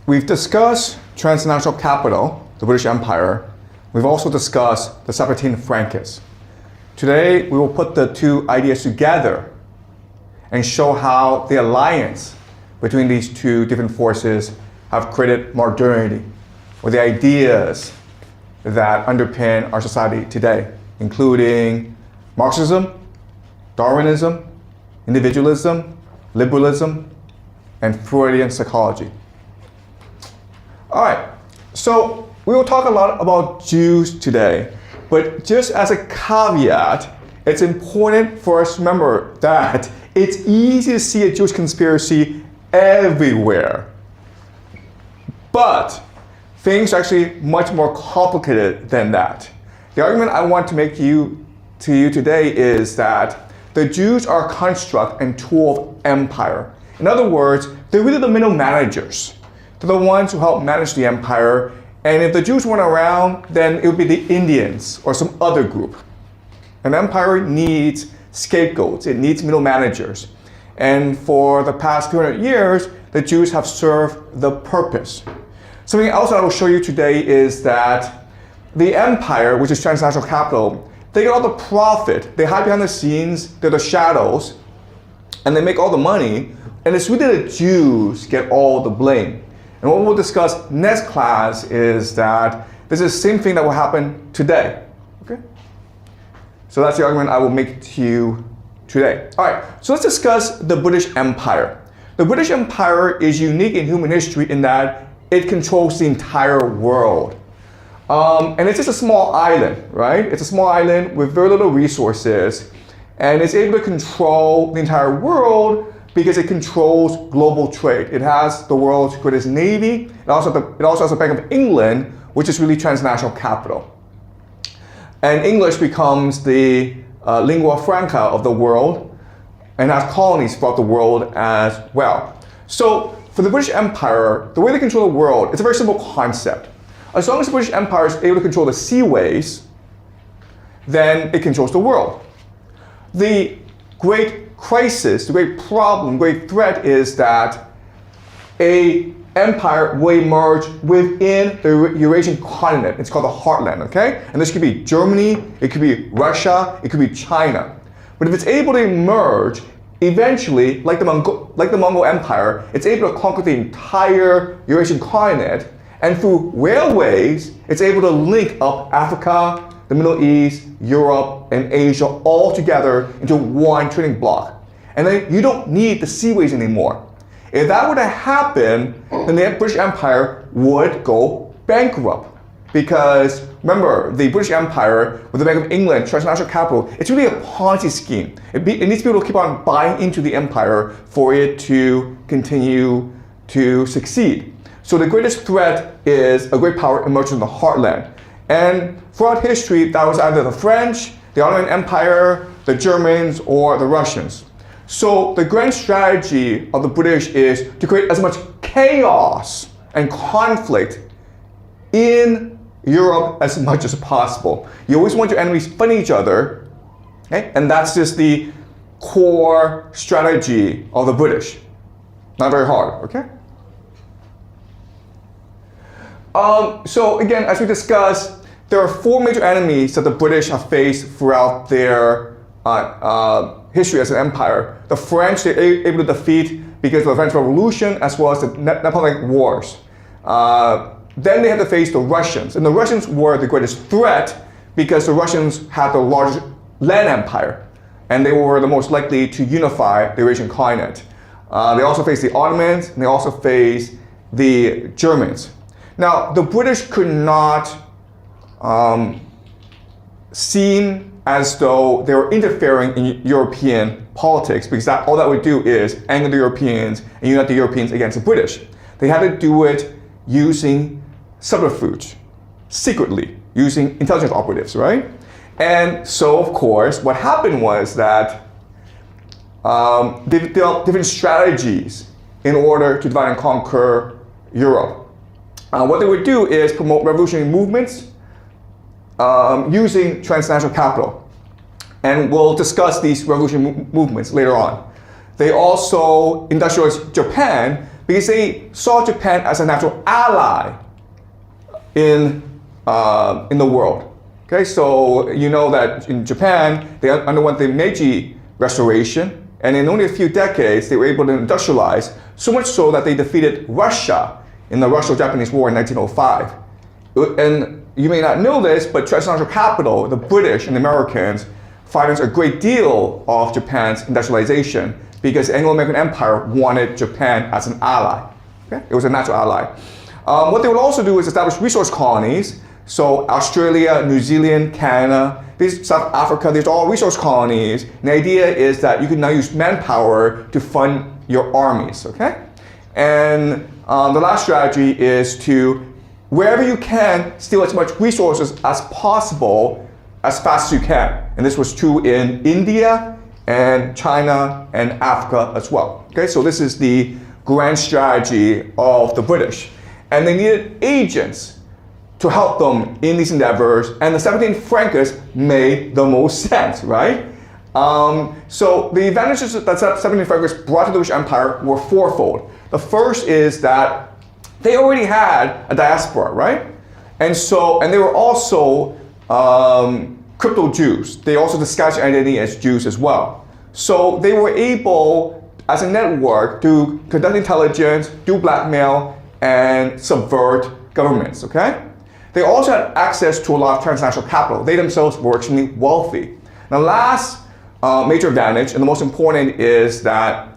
We've discussed transnational capital, the British Empire. We've also discussed the Sabbatine Frankists. Today, we will put the two ideas together and show how the alliance between these two different forces have created modernity, or the ideas that underpin our society today, including Marxism, Darwinism, individualism, liberalism, and Freudian psychology. All right, so we will talk a lot about Jews today, but just as a caveat, it's important for us to remember that it's easy to see a Jewish conspiracy everywhere. But things are actually much more complicated than that. The argument I want to make to you today is that the Jews are a construct and tool of empire. In other words, they're really the middle managers. They're the ones who help manage the empire. And if the Jews weren't around, then it would be the Indians or some other group. An empire needs scapegoats. It needs middle managers. And for the past 200 years, the Jews have served the purpose. Something else I will show you today is that the empire, which is transnational capital, they get all the profit. They hide behind the scenes. They're the shadows. And they make all the money. And it's really the Jews get all the blame. And what we'll discuss next class is that this is the same thing that will happen today. Okay? So that's the argument I will make to you today. All right, so let's discuss the British Empire. The British Empire is unique in human history in that it controls the entire world. And it's just a small island, right? It's a small island with very little resources, and it's able to control the entire world because it controls global trade. It has the world's greatest navy. It also has the Bank of England, which is really transnational capital. And English becomes the lingua franca of the world and has colonies throughout the world as well. So for the British Empire, the way they control the world, it's a very simple concept. As long as the British Empire is able to control the seaways, then it controls the world. The great crisis, the great problem, great threat is that an empire will emerge within the Eurasian continent. It's called the heartland, okay? And this could be Germany, it could be Russia, it could be China. But if it's able to emerge, eventually, like the Mongol Empire, it's able to conquer the entire Eurasian continent, and through railways, it's able to link up Africa, the Middle East, Europe, and Asia all together into one trading bloc. And then you don't need the seaways anymore. If that were to happen, then the British Empire would go bankrupt. Because remember, the British Empire, with the Bank of England, transnational capital, it's really a Ponzi scheme. It needs people to keep on buying into the empire for it to continue to succeed. So the greatest threat is a great power emerging in the heartland. And throughout history, that was either the French, the Ottoman Empire, the Germans, or the Russians. So the grand strategy of the British is to create as much chaos and conflict in Europe as much as possible. You always want your enemies fighting each other, okay? And that's just the core strategy of the British. Not very hard, okay? So again, as we discussed, there are four major enemies that the British have faced throughout their history as an empire. The French, they're able to defeat because of the French Revolution as well as the Napoleonic Wars. Then they had to face the Russians. And the Russians were the greatest threat because the Russians had the largest land empire. And they were the most likely to unify the Eurasian continent. They also faced the Ottomans, and they also faced the Germans. Now, the British could not seem as though they were interfering in European politics, because all that would do is anger the Europeans and unite the Europeans against the British. They had to do it using subterfuge, secretly, using intelligence operatives, right? And so, of course, what happened was that they developed different strategies in order to divide and conquer Europe. What they would do is promote revolutionary movements using transnational capital. And we'll discuss these revolutionary movements later on. They also industrialized Japan because they saw Japan as a natural ally in the world. Okay, so you know that in Japan, they underwent the Meiji Restoration, and in only a few decades, they were able to industrialize, so much so that they defeated Russia in the Russo-Japanese War in 1905. And you may not know this, but transnational capital, the British and the Americans, financed a great deal of Japan's industrialization because the Anglo-American Empire wanted Japan as an ally. Okay? It was a natural ally. What they would also do is establish resource colonies. So Australia, New Zealand, Canada, South Africa, these are all resource colonies. And the idea is that you can now use manpower to fund your armies, okay? And the last strategy is to, wherever you can, steal as much resources as possible as fast as you can. And this was true in India and China and Africa as well. Okay, so this is the grand strategy of the British. And they needed agents to help them in these endeavors, and the 17 Francas made the most sense, right? So the advantages that 17 Francas brought to the British Empire were fourfold. The first is that they already had a diaspora, right? And they were also crypto Jews. They also disguised their identity as Jews as well. So they were able, as a network, to conduct intelligence, do blackmail, and subvert governments, okay? They also had access to a lot of transnational capital. They themselves were extremely wealthy. Now, last major advantage, and the most important, is that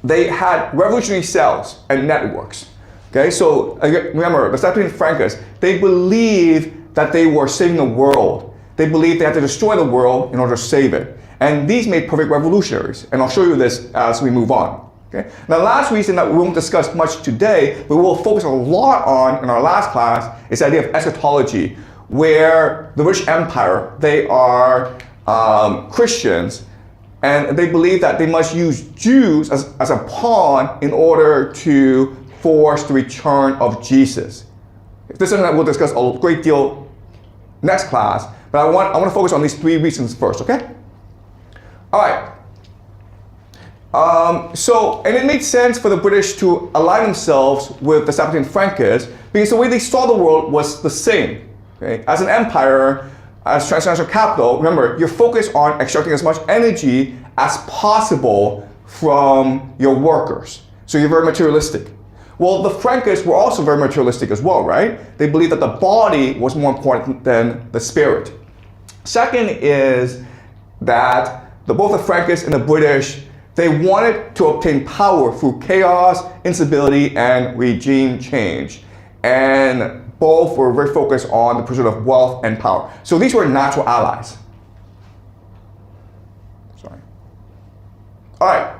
they had revolutionary cells and networks. Okay, so remember, the 17 Francas, they believed that they were saving the world. They believed they had to destroy the world in order to save it. And these made perfect revolutionaries. And I'll show you this as we move on. Okay? Now, the last reason that we won't discuss much today, but we'll focus a lot on in our last class, is the idea of eschatology, where the British Empire, they are Christians, and they believe that they must use Jews as a pawn in order to force the return of Jesus. This is something that we'll discuss a great deal next class, but I want to focus on these three reasons first, okay? All right. And it made sense for the British to align themselves with the 17 Francas because the way they saw the world was the same. Okay? As an empire, as transnational capital, remember, you're focused on extracting as much energy as possible from your workers. So you're very materialistic. Well, the Francas were also very materialistic as well, right? They believed that the body was more important than the spirit. Second is that both the Francas and the British, they wanted to obtain power through chaos, instability, and regime change. And both were very focused on the pursuit of wealth and power. So these were natural allies. Sorry. All right.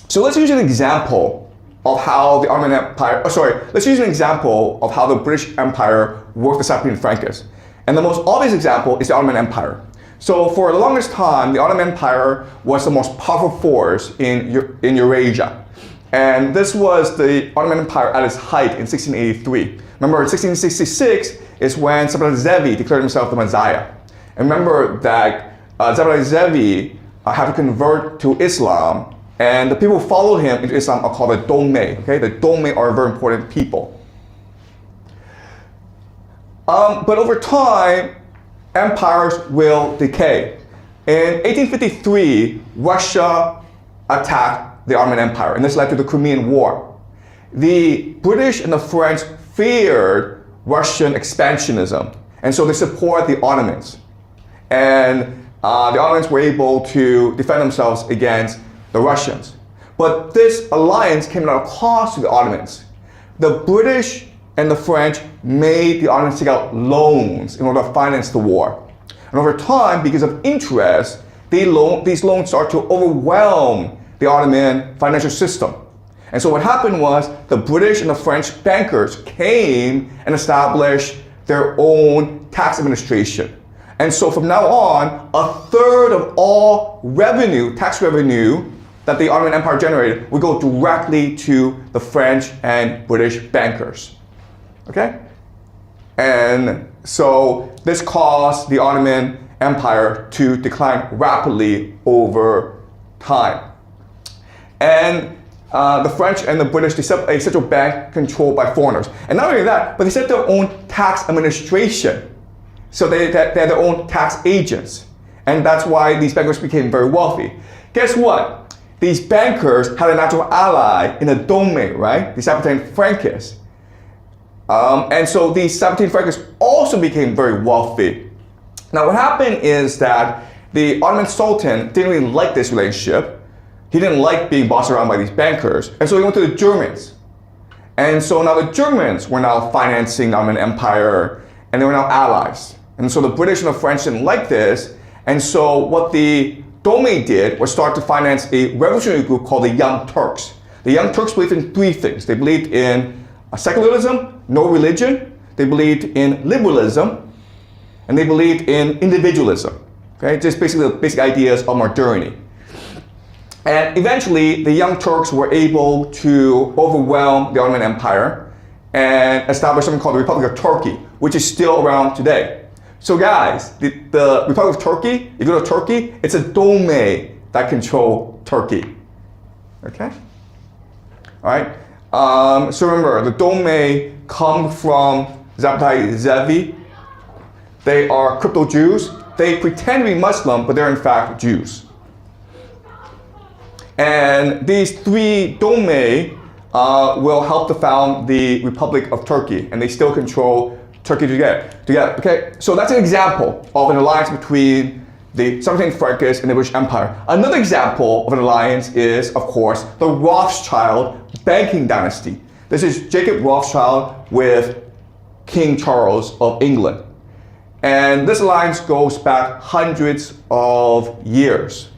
So let's use an example of how the Ottoman Empire, let's use an example of how the British Empire worked the 17 Francas. And the most obvious example is the Ottoman Empire. So for the longest time, the Ottoman Empire was the most powerful force in Eurasia. And this was the Ottoman Empire at its height in 1683. Remember, in 1666 is when Zevi declared himself the Messiah. And remember that Zevi had to convert to Islam, and the people who followed him into Islam are called the Dome. Okay, the Dome are very important people. But over time, empires will decay. In 1853, Russia attacked the Ottoman Empire, and this led to the Crimean War. The British and the French feared Russian expansionism, and so they support the Ottomans. And the Ottomans were able to defend themselves against the Russians. But this alliance came at a cost to the Ottomans. The British and the French made the Ottomans take out loans in order to finance the war. And over time, because of interest, these loans started to overwhelm the Ottoman financial system. And so what happened was the British and the French bankers came and established their own tax administration. And so from now on, a third of all revenue, tax revenue, that the Ottoman Empire generated would go directly to the French and British bankers. Okay? And so this caused the Ottoman Empire to decline rapidly over time. And the French and the British, they set up a central bank controlled by foreigners. And not only that, but they set their own tax administration. So they had their own tax agents. And that's why these bankers became very wealthy. Guess what? These bankers had a natural ally in the domain, right? The Sabbatean Frankists. And so these Sabbatean Frankists also became very wealthy. Now what happened is that the Ottoman Sultan didn't really like this relationship. He didn't like being bossed around by these bankers. And so he went to the Germans. And so now the Germans were now financing the Ottoman Empire, and they were now allies. And so the British and the French didn't like this. And so what the Dome did was start to finance a revolutionary group called the Young Turks. The Young Turks believed in three things. They believed in secularism, no religion. They believed in liberalism, and they believed in individualism. Okay, just basically the basic ideas of modernity. And eventually, the Young Turks were able to overwhelm the Ottoman Empire and establish something called the Republic of Turkey, which is still around today. So guys, the Republic of Turkey, if you go to Turkey, it's a dome that control Turkey. Okay? All right? So remember, the dome come from Zabtai Zevi. They are crypto Jews. They pretend to be Muslim, but they're in fact Jews. And these three dome will help to found the Republic of Turkey, and they still control Turkey together. Okay, so that's an example of an alliance between the Sabbatean Frankists and the British Empire. Another example of an alliance is, of course, the Rothschild banking dynasty. This is Jacob Rothschild with King Charles of England. And this alliance goes back hundreds of years.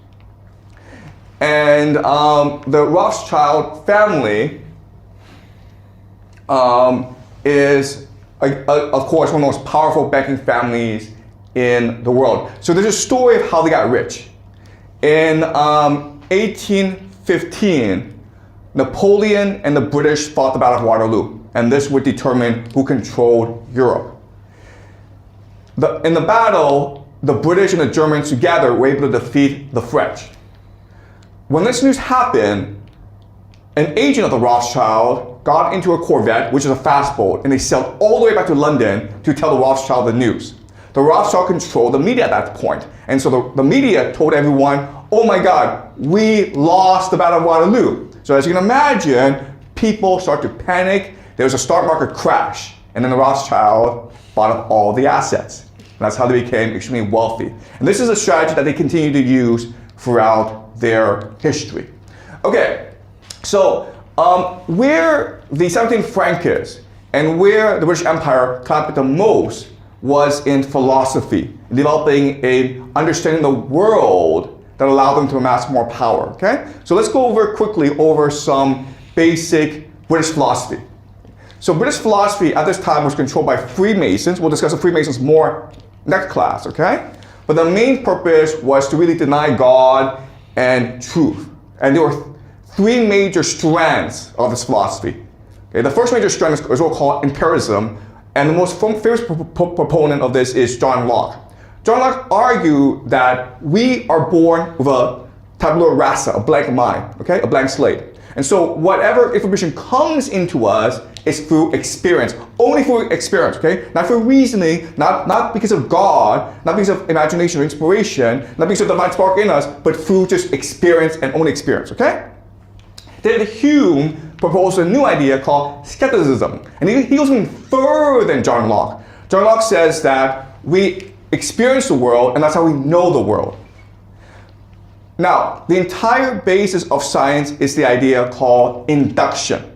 And the Rothschild family is, of course, one of the most powerful banking families in the world. So there's a story of how they got rich. In 1815, Napoleon and the British fought the Battle of Waterloo, and this would determine who controlled Europe. In the battle, the British and the Germans together were able to defeat the French. When this news happened, an agent of the Rothschild got into a Corvette, which is a fast boat, and they sailed all the way back to London to tell the Rothschild the news. The Rothschild controlled the media at that point. And so the media told everyone, oh my God, we lost the Battle of Waterloo. So as you can imagine, people start to panic. There was a stock market crash. And then the Rothschild bought up all the assets. And that's how they became extremely wealthy. And this is a strategy that they continue to use throughout their history. Okay, so where the 17th Frankists and where the British Empire collaborated the most was in philosophy, developing a understanding of the world that allowed them to amass more power. Okay, so let's go quickly over some basic British philosophy. So British philosophy at this time was controlled by Freemasons. We'll discuss the Freemasons more next class. Okay, but the main purpose was to really deny God and truth. And there were three major strands of this philosophy. Okay, the first major strand is what we call empiricism, and the most famous proponent of this is John Locke. John Locke argued that we are born with a tabula rasa, a blank mind, okay, a blank slate. And so whatever information comes into us is through experience, only through experience, okay? Not through reasoning, not because of God, not because of imagination or inspiration, not because of the divine spark in us, but through just experience and only experience, okay? David Hume proposed a new idea called skepticism. And he goes even further than John Locke. John Locke says that we experience the world, and that's how we know the world. Now, the entire basis of science is the idea called induction.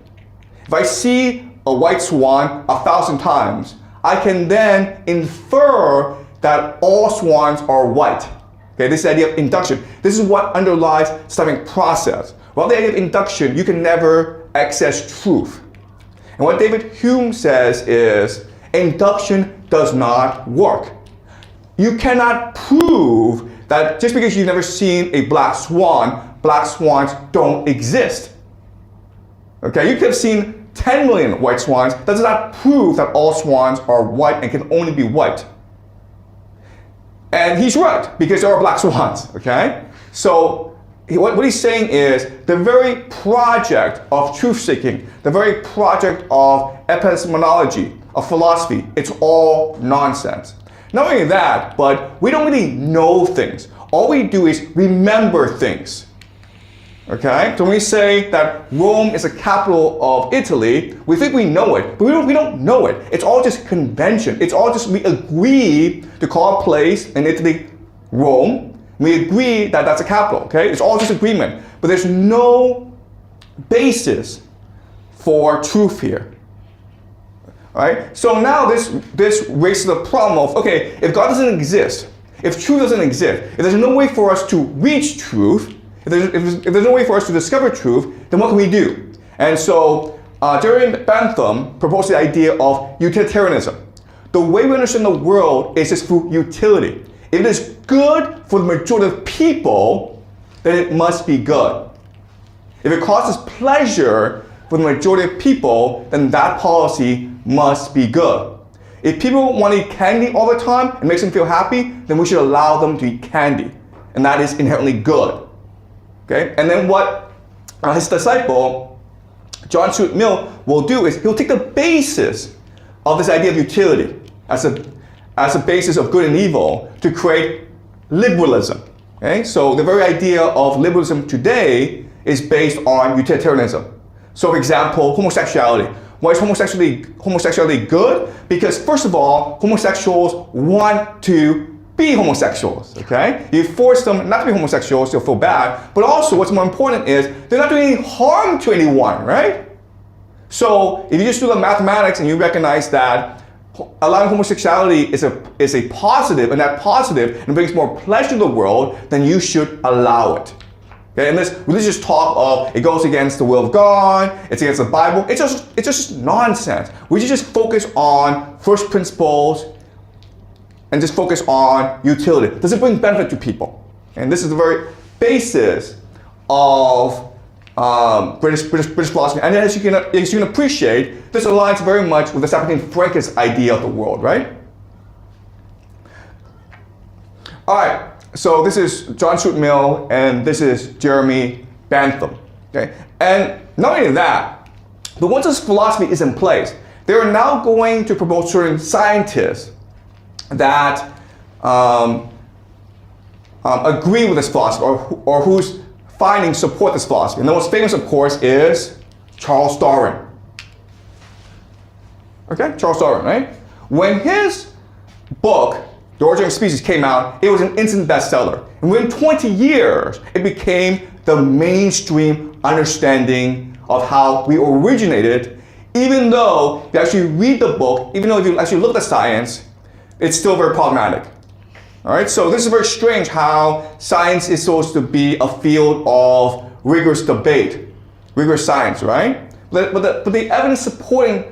If I see a white swan 1,000 times, I can then infer that all swans are white. Okay, this is the idea of induction. This is what underlies the scientific process. Without the idea of induction, you can never access truth. And what David Hume says is, induction does not work. You cannot prove that just because you've never seen a black swans don't exist. Okay, you could have seen 10 million white swans. That does not prove that all swans are white and can only be white. And he's right, because there are black swans, okay? So what he's saying is the very project of truth-seeking, the very project of epistemology, of philosophy, it's all nonsense. Not only that, but we don't really know things. All we do is remember things. Okay? So when we say that Rome is the capital of Italy, we think we know it, but we don't know it. It's all just convention. It's all just we agree to call a place in Italy Rome. We agree that that's a capital, okay? It's all just agreement. But there's no basis for truth here. All right? So now this raises the problem of, okay, if God doesn't exist, if truth doesn't exist, if there's no way for us to reach truth, if there's no way for us to discover truth, then what can we do? And so Jeremy Bentham proposed the idea of utilitarianism. The way we understand the world is just through utility. If it is good for the majority of people, then it must be good. If it causes pleasure for the majority of people, then that policy must be good. If people want to eat candy all the time and makes them feel happy, then we should allow them to eat candy. And that is inherently good. Okay? And then what his disciple, Jiang Xueqin, will do is he'll take the basis of this idea of utility as a basis of good and evil to create liberalism. Okay? So the very idea of liberalism today is based on utilitarianism. So for example, homosexuality. Why is homosexuality good? Because first of all, homosexuals want to be homosexuals, okay? You force them not to be homosexuals, they'll feel bad. But also what's more important is they're not doing any harm to anyone, right? So if you just do the mathematics and you recognize that allowing homosexuality is a positive, and that positive and brings more pleasure to the world, then you should allow it. Okay, and this religious talk of it goes against the will of God, it's against the Bible, it's just nonsense. We should just focus on first principles and just focus on utility. Does it bring benefit to people? And this is the very basis of British philosophy. And as you can appreciate, this aligns very much with the 17th Frankist idea of the world, right? All right. So this is Jiang Xueqin and this is Jeremy Bentham. Okay? And not only that, but once this philosophy is in place, they are now going to promote certain scientists that agree with this philosophy or whose findings support this philosophy. And the most famous, of course, is Charles Darwin. Okay, Charles Darwin, right? When his book, The Origin of Species, came out, it was an instant bestseller. And within 20 years, it became the mainstream understanding of how we originated, even though if you actually read the book, even though if you actually look at the science, it's still very problematic. All right, so this is very strange how science is supposed to be a field of rigorous debate, rigorous science, right? But the evidence supporting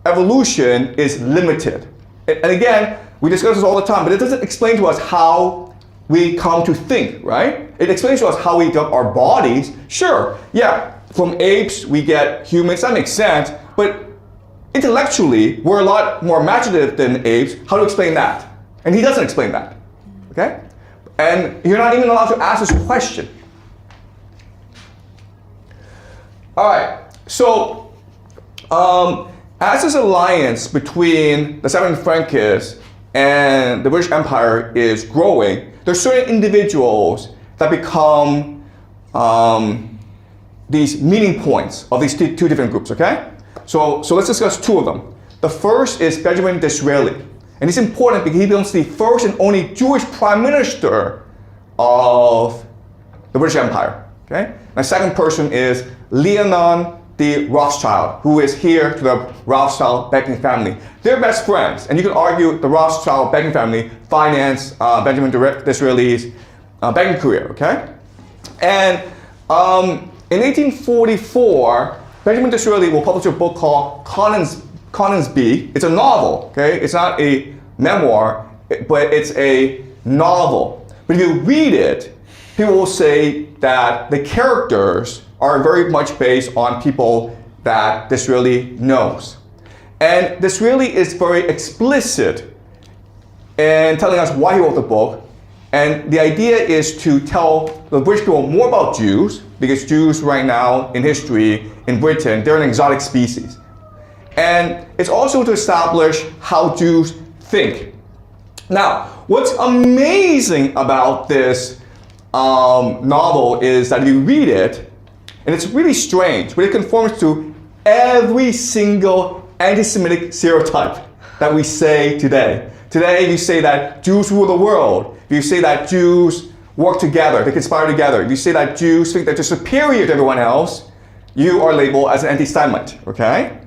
evolution is limited. And again, we discuss this all the time, but it doesn't explain to us how we come to think, right? It explains to us how we develop our bodies. Sure, yeah, from apes we get humans, that makes sense, but intellectually, we're a lot more imaginative than apes. How to explain that? And he doesn't explain that, okay? And you're not even allowed to ask this question. All right, so as this alliance between the 17th Frankists and the British Empire is growing, there's certain individuals that become these meeting points of these two different groups, okay? So let's discuss two of them. The first is Benjamin Disraeli. And it's important because he becomes the first and only Jewish prime minister of the British Empire, okay? The second person is Leonon de Rothschild, who is here to the Rothschild banking family. They're best friends, and you can argue the Rothschild banking family financed Benjamin Disraeli's banking career, okay? And in 1844, Benjamin Disraeli will publish a book called Coningsby. It's a novel, okay? It's not a memoir, but it's a novel. But if you read it, people will say that the characters are very much based on people that Disraeli knows. And Disraeli is very explicit in telling us why he wrote the book And the idea is to tell the British people more about Jews, because Jews right now in history in Britain, they're an exotic species. And it's also to establish how Jews think. Now, what's amazing about this novel is that you read it, and it's really strange, but it conforms to every single anti-Semitic stereotype that we say today. Today, you say that Jews rule the world. You say that Jews work together, they conspire together. You say that Jews think that they're superior to everyone else. You are labeled as an anti-Semite, okay?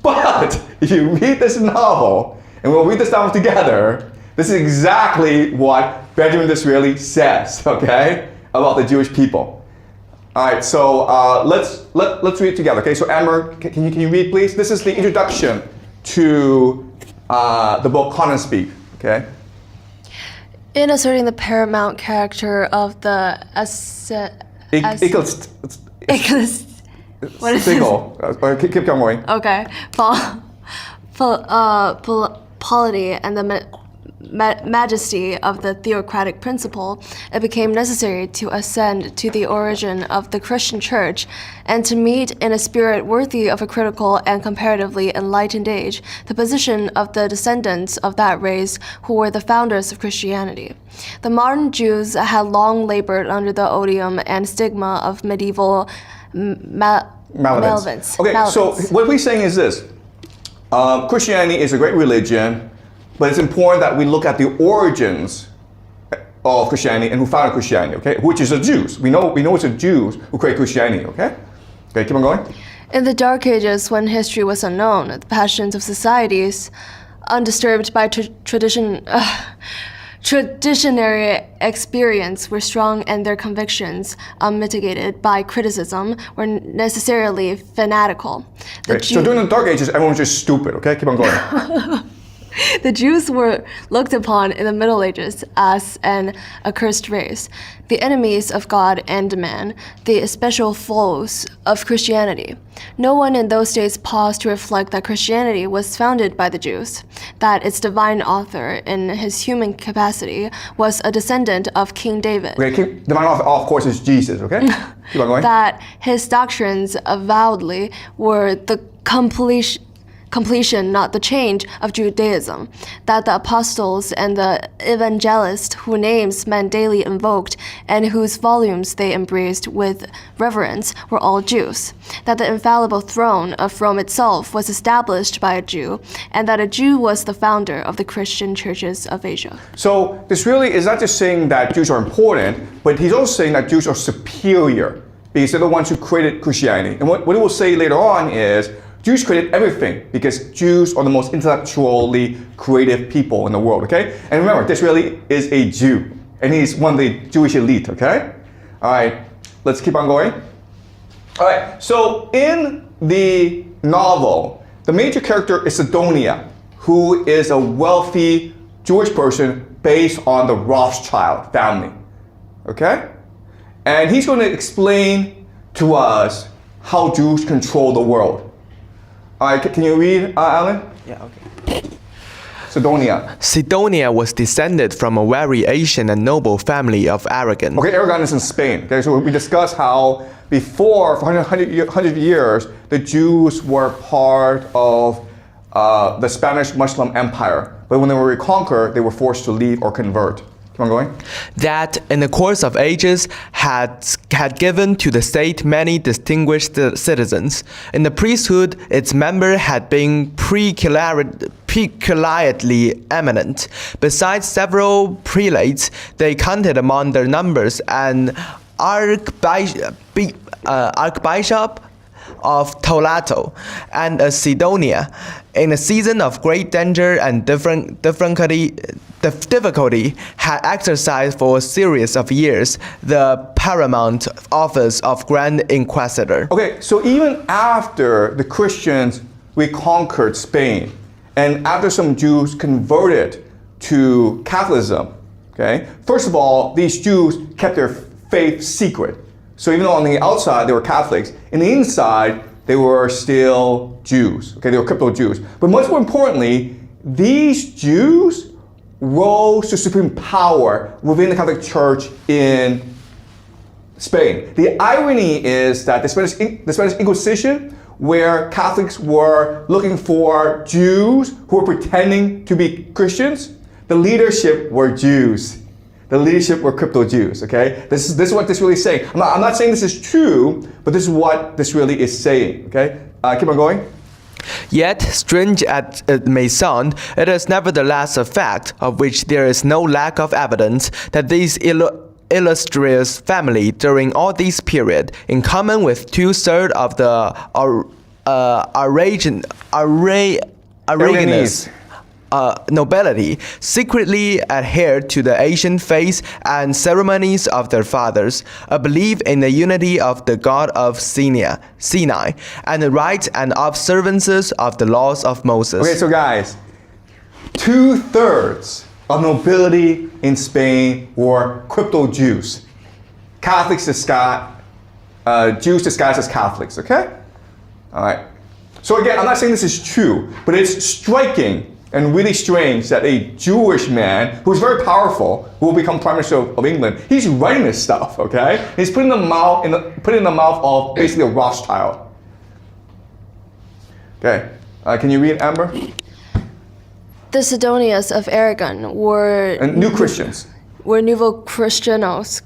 But if you read this novel, and we'll read this novel together, this is exactly what Benjamin Disraeli says, okay, about the Jewish people. All right, so let's read it together. Okay, so Amber, can you read, please? This is the introduction to the book Con and Speak. Okay. In asserting the paramount character of the what is single. Keep going. Okay. Polity and the majesty of the theocratic principle, it became necessary to ascend to the origin of the Christian Church and to meet in a spirit worthy of a critical and comparatively enlightened age the position of the descendants of that race who were the founders of Christianity. The modern Jews had long labored under the odium and stigma of medieval malevolence. Okay, so what we're saying is this. Christianity is a great religion, but it's important that we look at the origins of Christianity and who founded Christianity, okay? Which is the Jews. We know it's the Jews who created Christianity, okay? Okay, keep on going. In the Dark Ages, when history was unknown, the passions of societies, undisturbed by traditionary experience, were strong, and their convictions, unmitigated by criticism, were necessarily fanatical. So during the Dark Ages, everyone was just stupid, okay? Keep on going. The Jews were looked upon in the Middle Ages as an accursed race, the enemies of God and man, the especial foes of Christianity. No one in those days paused to reflect that Christianity was founded by the Jews, that its divine author, in his human capacity, was a descendant of King David. Okay, divine author, of course, is Jesus, okay? Keep on going. That his doctrines avowedly were the completion, not the change, of Judaism, that the apostles and the evangelists whose names men daily invoked and whose volumes they embraced with reverence were all Jews, that the infallible throne of Rome itself was established by a Jew, and that a Jew was the founder of the Christian churches of Asia. So this really is not just saying that Jews are important, but he's also saying that Jews are superior because they're the ones who created Christianity. And what he will say later on is Jews created everything because Jews are the most intellectually creative people in the world, okay? And remember, Disraeli is a Jew, and he's one of the Jewish elite, okay? All right, let's keep on going. All right, so in the novel, the major character is Sidonia, who is a wealthy Jewish person based on the Rothschild family, okay? And he's going to explain to us how Jews control the world. All right, can you read, Alan? Yeah, okay. Sidonia was descended from a very ancient and noble family of Aragon. Okay, Aragon is in Spain. Okay, so we discussed how before, for 100 years, the Jews were part of the Spanish Muslim Empire. But when they were reconquered, they were forced to leave or convert. Keep on going. That, in the course of ages, had given to the state many distinguished citizens. In the priesthood, its members had been peculiarly eminent. Besides several prelates, they counted among their numbers an archbishop of Toledo and a Sidonia. In a season of great danger and difficulty, had exercised for a series of years the paramount office of Grand Inquisitor. Okay, so even after the Christians reconquered Spain, and after some Jews converted to Catholicism, okay, first of all, these Jews kept their faith secret. So even though on the outside they were Catholics, in the inside they were still Jews. Okay, they were crypto Jews. But much more importantly, these Jews rose to supreme power within the Catholic Church in Spain. The irony is that the Spanish Inquisition, where Catholics were looking for Jews who were pretending to be Christians, the leadership were Jews. The leadership were crypto Jews, okay? This is what this really is saying. I'm not saying this is true, but this is what this really is saying, okay? Keep on going. Yet, strange as it may sound, it is nevertheless a fact of which there is no lack of evidence that these illustrious family during all this period, in common with 2/3 of the Aragonese nobility, secretly adhered to the ancient faith and ceremonies of their fathers, a belief in the unity of the God of Sinai, and the rites and observances of the laws of Moses. Okay, so guys, 2/3 of nobility in Spain were crypto Jews. Catholics disguised, Jews disguised as Catholics, okay? All right. So again, I'm not saying this is true, but it's striking and really strange that a Jewish man who's very powerful, who will become Prime Minister of England, he's writing this stuff, okay? He's putting in the mouth of basically a Rothschild. Okay, can you read, Amber? The Sidonians of Aragon were New Christians. Were nouveau Christianos.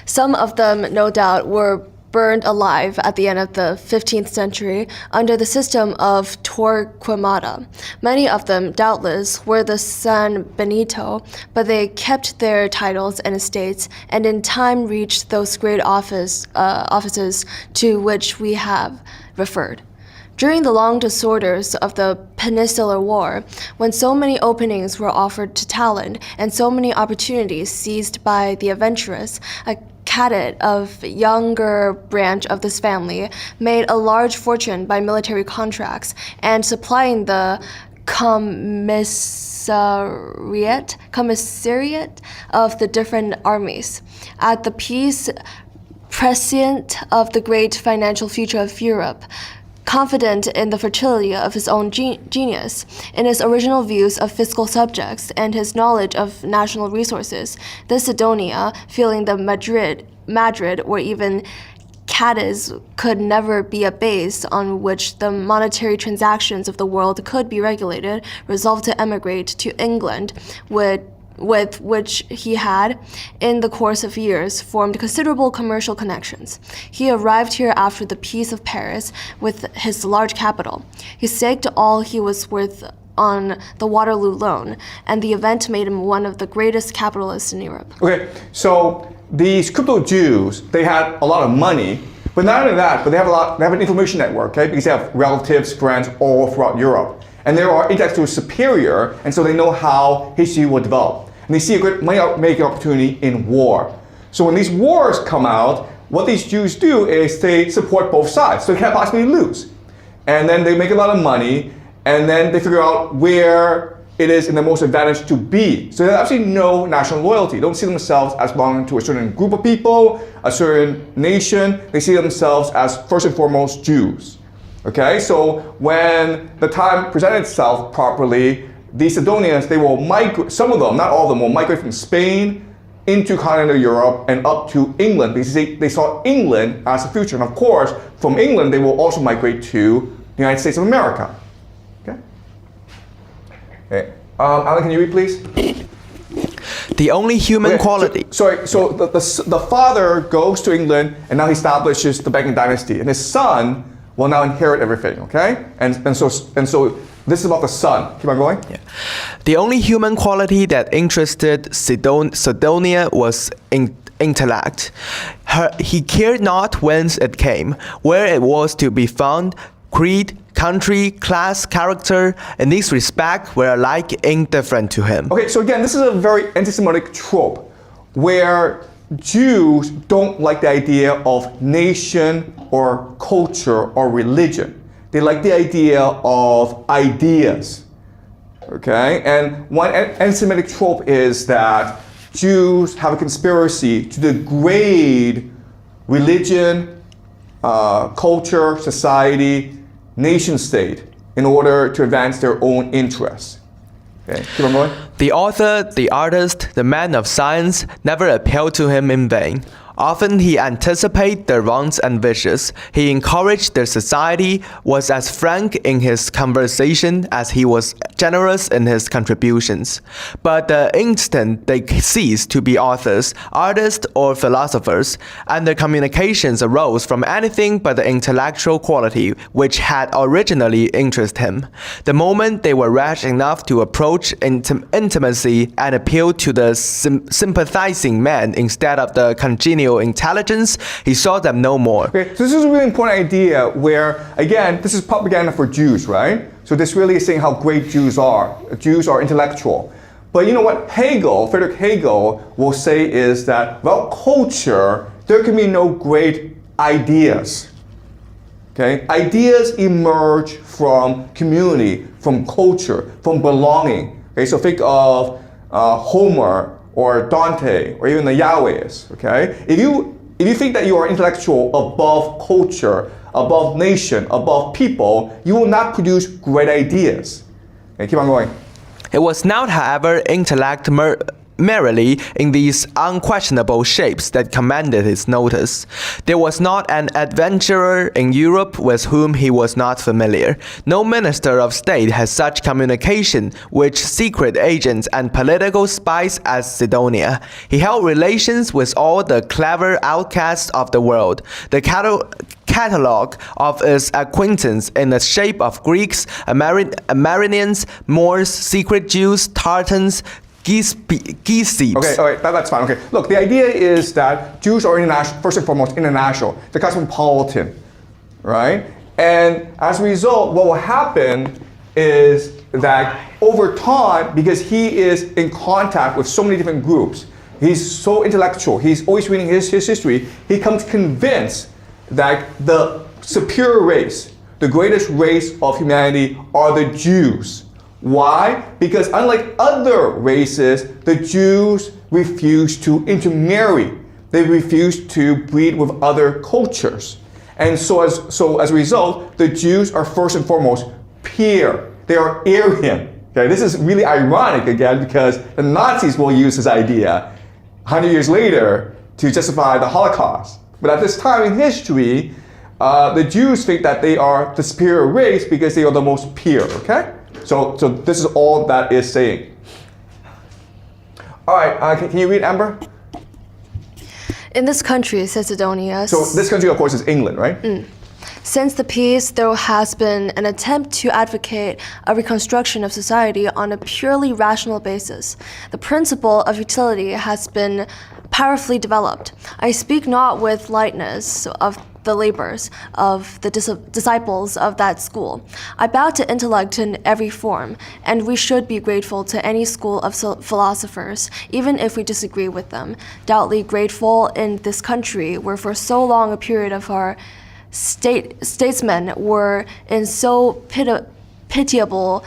Some of them, no doubt, were burned alive at the end of the 15th century under the system of Torquemada. Many of them, doubtless, were the San Benito, but they kept their titles and estates, and in time reached those great offices to which we have referred. During the long disorders of the Peninsular War, when so many openings were offered to talent and so many opportunities seized by the adventurous, a cadet of younger branch of this family made a large fortune by military contracts and supplying the commissariat of the different armies. At the peace prescient of the great financial future of Europe, confident in the fertility of his own genius, in his original views of fiscal subjects, and his knowledge of national resources, this Sidonia, feeling that Madrid or even Cadiz could never be a base on which the monetary transactions of the world could be regulated, resolved to emigrate to England, with which he had, in the course of years, formed considerable commercial connections. He arrived here after the Peace of Paris with his large capital. He staked all he was worth on the Waterloo loan, and the event made him one of the greatest capitalists in Europe. Okay, so these crypto Jews, they had a lot of money, but not only that, but they have an information network, okay? Because they have relatives, friends all throughout Europe. And they are intellectually superior, and so they know how history will develop. And they see a great money-making opportunity in war. So when these wars come out, what these Jews do is they support both sides, so they can't possibly lose. And then they make a lot of money, and then they figure out where it is in the most advantage to be. So they have absolutely no national loyalty. They don't see themselves as belonging to a certain group of people, a certain nation. They see themselves as first and foremost Jews. Okay, so when the time presented itself properly, these Sidonians, they will migrate, some of them, not all of them, will migrate from Spain into continental Europe and up to England because they saw England as a future. And of course, from England, they will also migrate to the United States of America. Okay. Alan, can you read, please? The only human quality. So the father goes to England and now he establishes the banking dynasty, and his son will now inherit everything. Okay, and so this is about the son. Keep on going. Yeah. The only human quality that interested Sidonia was intellect. He cared not whence it came, where it was to be found. Creed, country, class, character, in this respect, were alike indifferent to him. Okay, so again, this is a very anti-Semitic trope where Jews don't like the idea of nation or culture or religion. They like the idea of ideas. Okay, and one anti-Semitic trope is that Jews have a conspiracy to degrade religion, culture, society, nation state in order to advance their own interests. Okay, keep on going. The author, the artist, the man of science never appealed to him in vain. Often he anticipated their wrongs and wishes. He encouraged their society, was as frank in his conversation as he was generous in his contributions. But the instant they ceased to be authors, artists, or philosophers, and their communications arose from anything but the intellectual quality which had originally interested him, the moment they were rash enough to approach intimacy and appeal to the sympathizing man instead of the congenial intelligence, he saw them no more. Okay, so this is a really important idea where, again, this is propaganda for Jews, right? So this really is saying how great Jews are. Jews are intellectual. But you know what Friedrich Hegel will say is that, well, culture, there can be no great ideas. Okay? Ideas emerge from community, from culture, from belonging. Okay, so think of Homer or Dante or even the Yahwehs. Okay? If you think that you are intellectual above culture, above nation, above people, you will not produce great ideas. Okay, keep on going. It was not, however, intellect merely in these unquestionable shapes that commanded his notice. There was not an adventurer in Europe with whom he was not familiar. No minister of state had such communication with secret agents and political spies as Sidonia. He held relations with all the clever outcasts of the world. The catalogue of his acquaintance in the shape of Greeks, Armenians, Moors, secret Jews, Tartans, Geese. Okay, all right, that's fine. Okay, look, the idea is that Jews are international, first and foremost international. They're cosmopolitan, right? And as a result, what will happen is that over time, because he is in contact with so many different groups, he's so intellectual, he's always reading his history, he comes convinced that the superior race, the greatest race of humanity are the Jews. Why? Because unlike other races, the Jews refuse to intermarry. They refuse to breed with other cultures. And so as a result, the Jews are first and foremost pure. They are Aryan. Okay, this is really ironic again because the Nazis will use this idea 100 years later to justify the Holocaust. But at this time in history, the Jews think that they are the superior race because they are the most pure, okay? So this is all that is saying. All right, can you read, Amber? In this country, says Sidonia. So this country, of course, is England, right? Since the peace, there has been an attempt to advocate a reconstruction of society on a purely rational basis. The principle of utility has been powerfully developed. I speak not with lightness of the labors of the disciples of that school. I bow to intellect in every form, and we should be grateful to any school of philosophers, even if we disagree with them. Doubtly grateful in this country, where for so long a period of our statesmen were in so pitiable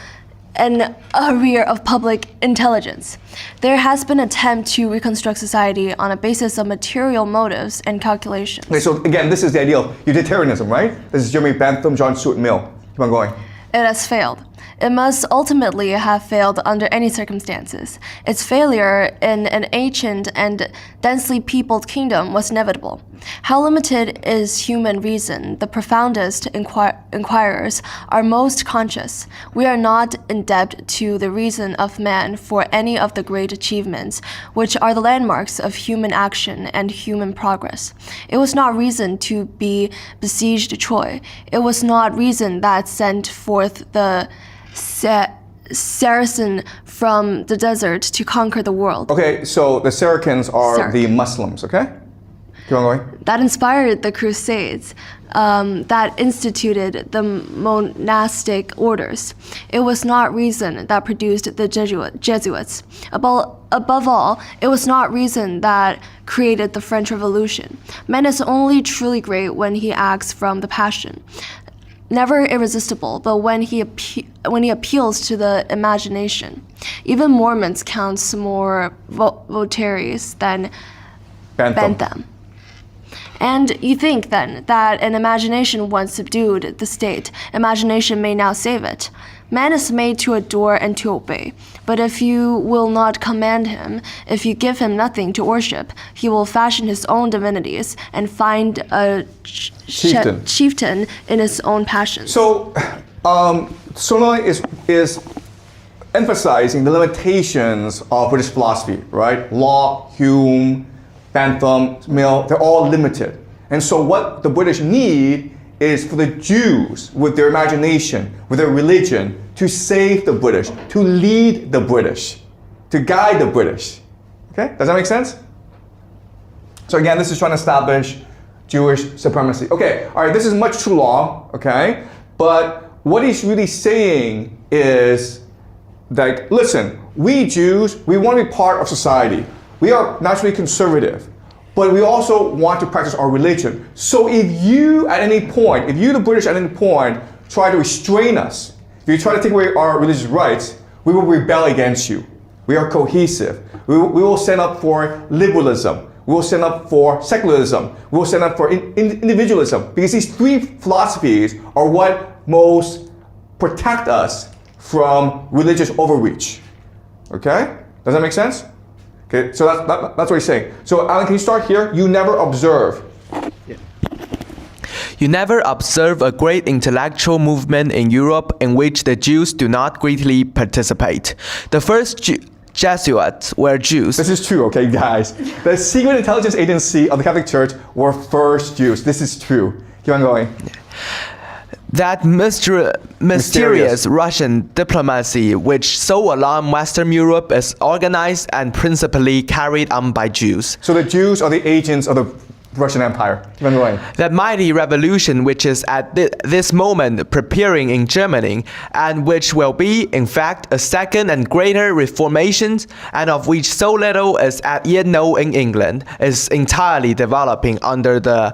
an arrear of public intelligence. There has been an attempt to reconstruct society on a basis of material motives and calculations. Okay, so again, this is the idea of utilitarianism, right? This is Jeremy Bentham, John Stuart Mill. Keep on going. It has failed. It must ultimately have failed under any circumstances. Its failure in an ancient and densely peopled kingdom was inevitable. How limited is human reason? The profoundest inquirers are most conscious. We are not indebted to the reason of man for any of the great achievements, which are the landmarks of human action and human progress. It was not reason to be besieged Troy. It was not reason that sent forth the Saracen from the desert to conquer the world. Okay, so the Saracens are the Muslims, okay? Keep on going. That inspired the Crusades, that instituted the monastic orders. It was not reason that produced the Jesuits. Above all, it was not reason that created the French Revolution. Man is only truly great when he acts from the passion. Never irresistible, but when he appeals to the imagination. Even Mormons counts more votaries than Bentham. And you think then that an imagination once subdued the state, imagination may now save it. Man is made to adore and to obey. But if you will not command him, if you give him nothing to worship, he will fashion his own divinities and find a chieftain in his own passions. So, Solon is emphasizing the limitations of British philosophy, right? Locke, Hume, Bentham, Mill, they're all limited. And so what the British need is for the Jews, with their imagination, with their religion, to save the British, to lead the British, to guide the British. Okay, does that make sense? So again, this is trying to establish Jewish supremacy. Okay, all right, this is much too long, okay? But what he's really saying is, like, listen, we Jews, we want to be part of society. We are naturally conservative, but we also want to practice our religion. So if you, at any point, if you, the British, at any point, try to restrain us, if you try to take away our religious rights, we will rebel against you. We are cohesive. We will stand up for liberalism. We will stand up for secularism. We will stand up for individualism. Because these three philosophies are what most protect us from religious overreach. Okay? Does that make sense? Okay, so that's what he's saying. So Alan, can you start here? You never observe. You never observe a great intellectual movement in Europe in which the Jews do not greatly participate. The first Jesuits were Jews. This is true, okay, guys. The secret intelligence agency of the Catholic Church were first Jews. This is true. Keep on going. That mysterious Russian diplomacy which so alarmed Western Europe is organized and principally carried on by Jews. So the Jews are the agents of the Russian Empire. Keep on going. That mighty revolution which is at this moment preparing in Germany, and which will be, in fact, a second and greater reformation, and of which so little is as yet known in England, is entirely developing under the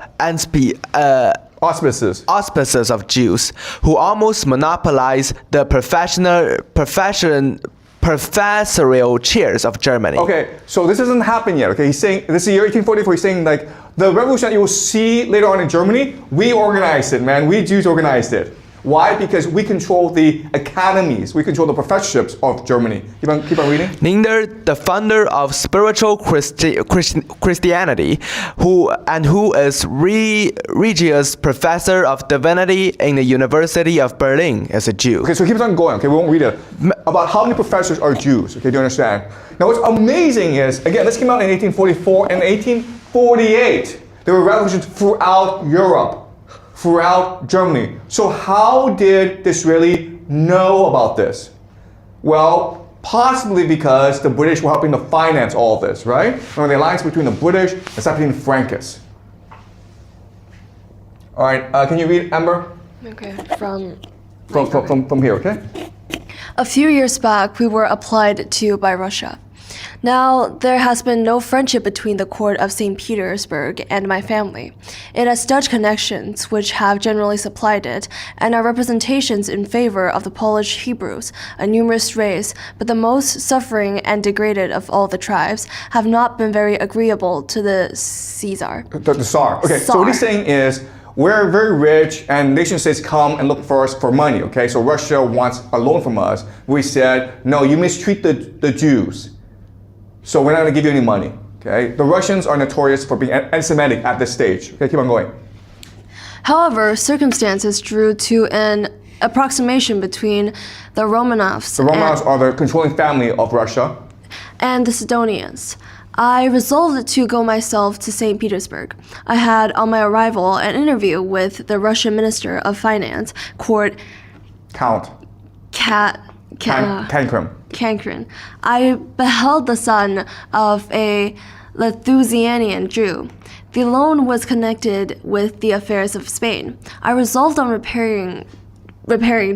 auspices of Jews, who almost monopolize the professorial chairs of Germany. Okay, so this hasn't happened yet. Okay, he's saying this is the year 1844. He's saying, like, the revolution that you will see later on in Germany, we organized it, man. We Jews organized it. Why? Because we control the academies, we control the professorships of Germany. Keep on reading. Neither the founder of spiritual Christianity, who is Regius Professor of Divinity in the University of Berlin, is a Jew. Okay, so keep on going. Okay, we won't read it. About how many professors are Jews? Okay, do you understand? Now, what's amazing is, again, this came out in 1844 and 1848. There were revolutions throughout Europe, throughout Germany. So how did Disraeli know about this? Well, possibly because the British were helping to finance all of this, right? Remember the alliance between the British and between Frankists. All right, can you read, Amber? Okay, from here, okay? A few years back, we were applied to by Russia. Now, there has been no friendship between the court of St. Petersburg and my family. It has Dutch connections, which have generally supplied it, and are representations in favor of the Polish Hebrews, a numerous race, but the most suffering and degraded of all the tribes, have not been very agreeable to the Caesar. The Tsar. Okay, so what he's saying is, we're very rich, and nation states come and look for us for money, okay? So Russia wants a loan from us. We said, no, you mistreat the Jews, so we're not going to give you any money, okay? The Russians are notorious for being anti-Semitic at this stage. Okay, keep on going. However, circumstances drew to an approximation between the Romanovs. The Romanovs are the controlling family of Russia. And the Sidonians. I resolved to go myself to St. Petersburg. I had, on my arrival, an interview with the Russian Minister of Finance, Cankrin. I beheld the son of a Lithuanian Jew. The loan was connected with the affairs of Spain. I resolved on repairing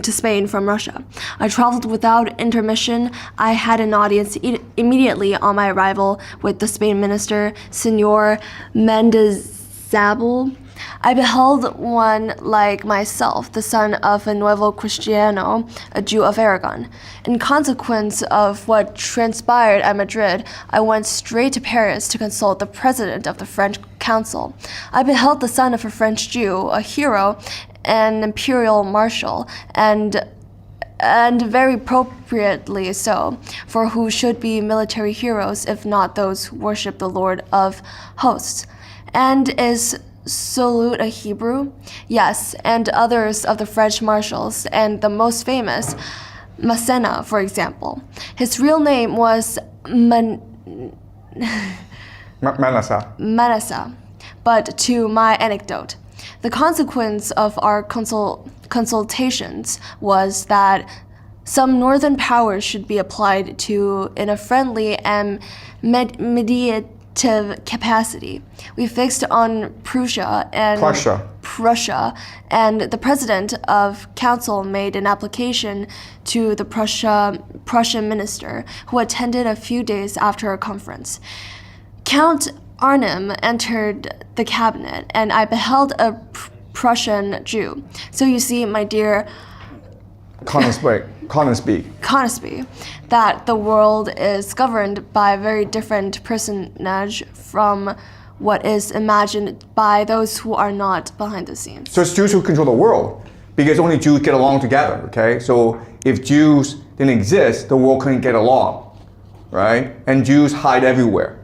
to Spain from Russia. I traveled without intermission. I had an audience immediately on my arrival with the Spain minister, Senor Mendizabal. I beheld one like myself, the son of a Nuevo Cristiano, a Jew of Aragon. In consequence of what transpired at Madrid, I went straight to Paris to consult the president of the French Council. I beheld the son of a French Jew, a hero, an imperial marshal, and and very appropriately so, for who should be military heroes if not those who worship the Lord of hosts? And is Solute a Hebrew? Yes, and others of the French marshals, and the most famous, Massena, for example. His real name was Manasseh. But to my anecdote, the consequence of our consultations was that some northern powers should be applied to in a friendly and mediative capacity. We fixed on Prussia, and the president of council made an application to the Prussian minister, who attended a few days after our conference. Count Arnhem entered the cabinet, and I beheld a Prussian Jew. So you see, my dear Conisby, that the world is governed by a very different personage from what is imagined by those who are not behind the scenes. So it's Jews who control the world, because only Jews get along together, okay? So if Jews didn't exist, the world couldn't get along, right? And Jews hide everywhere.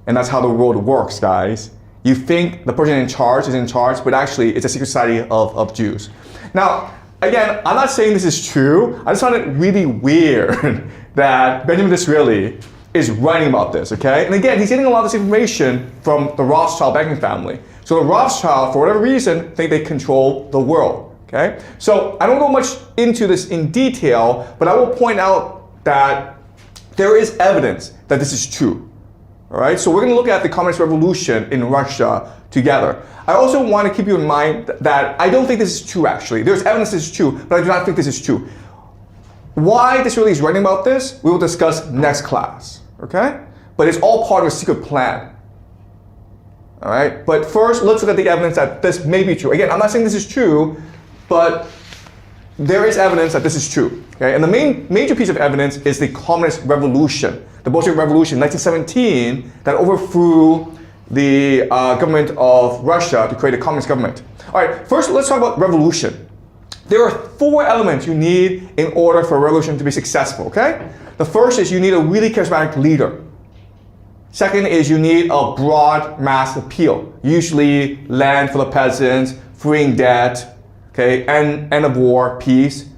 And that's how the world works, guys. You think the person in charge is in charge, but actually it's a secret society of Jews. Now, again, I'm not saying this is true. I just find it really weird that Benjamin Disraeli is writing about this, okay? And again, he's getting a lot of this information from the Rothschild banking family. So the Rothschild, for whatever reason, think they control the world, okay? So I don't go much into this in detail, but I will point out that there is evidence that this is true. All right, so we're going to look at the Communist Revolution in Russia together. I also want to keep you in mind that I don't think this is true, actually. There's evidence this is true, but I do not think this is true. Why Disraeli is writing about this, we will discuss next class, okay? But it's all part of a secret plan. All right, but first, let's look at the evidence that this may be true. Again, I'm not saying this is true, but there is evidence that this is true, okay? And the major piece of evidence is the Communist Revolution. The Bolshevik Revolution, 1917, that overthrew the government of Russia to create a communist government. All right, first let's talk about revolution. There are 4 elements you need in order for a revolution to be successful, okay? The first is you need a really charismatic leader. Second is you need a broad mass appeal, usually land for the peasants, freeing debt, okay, end of war, peace.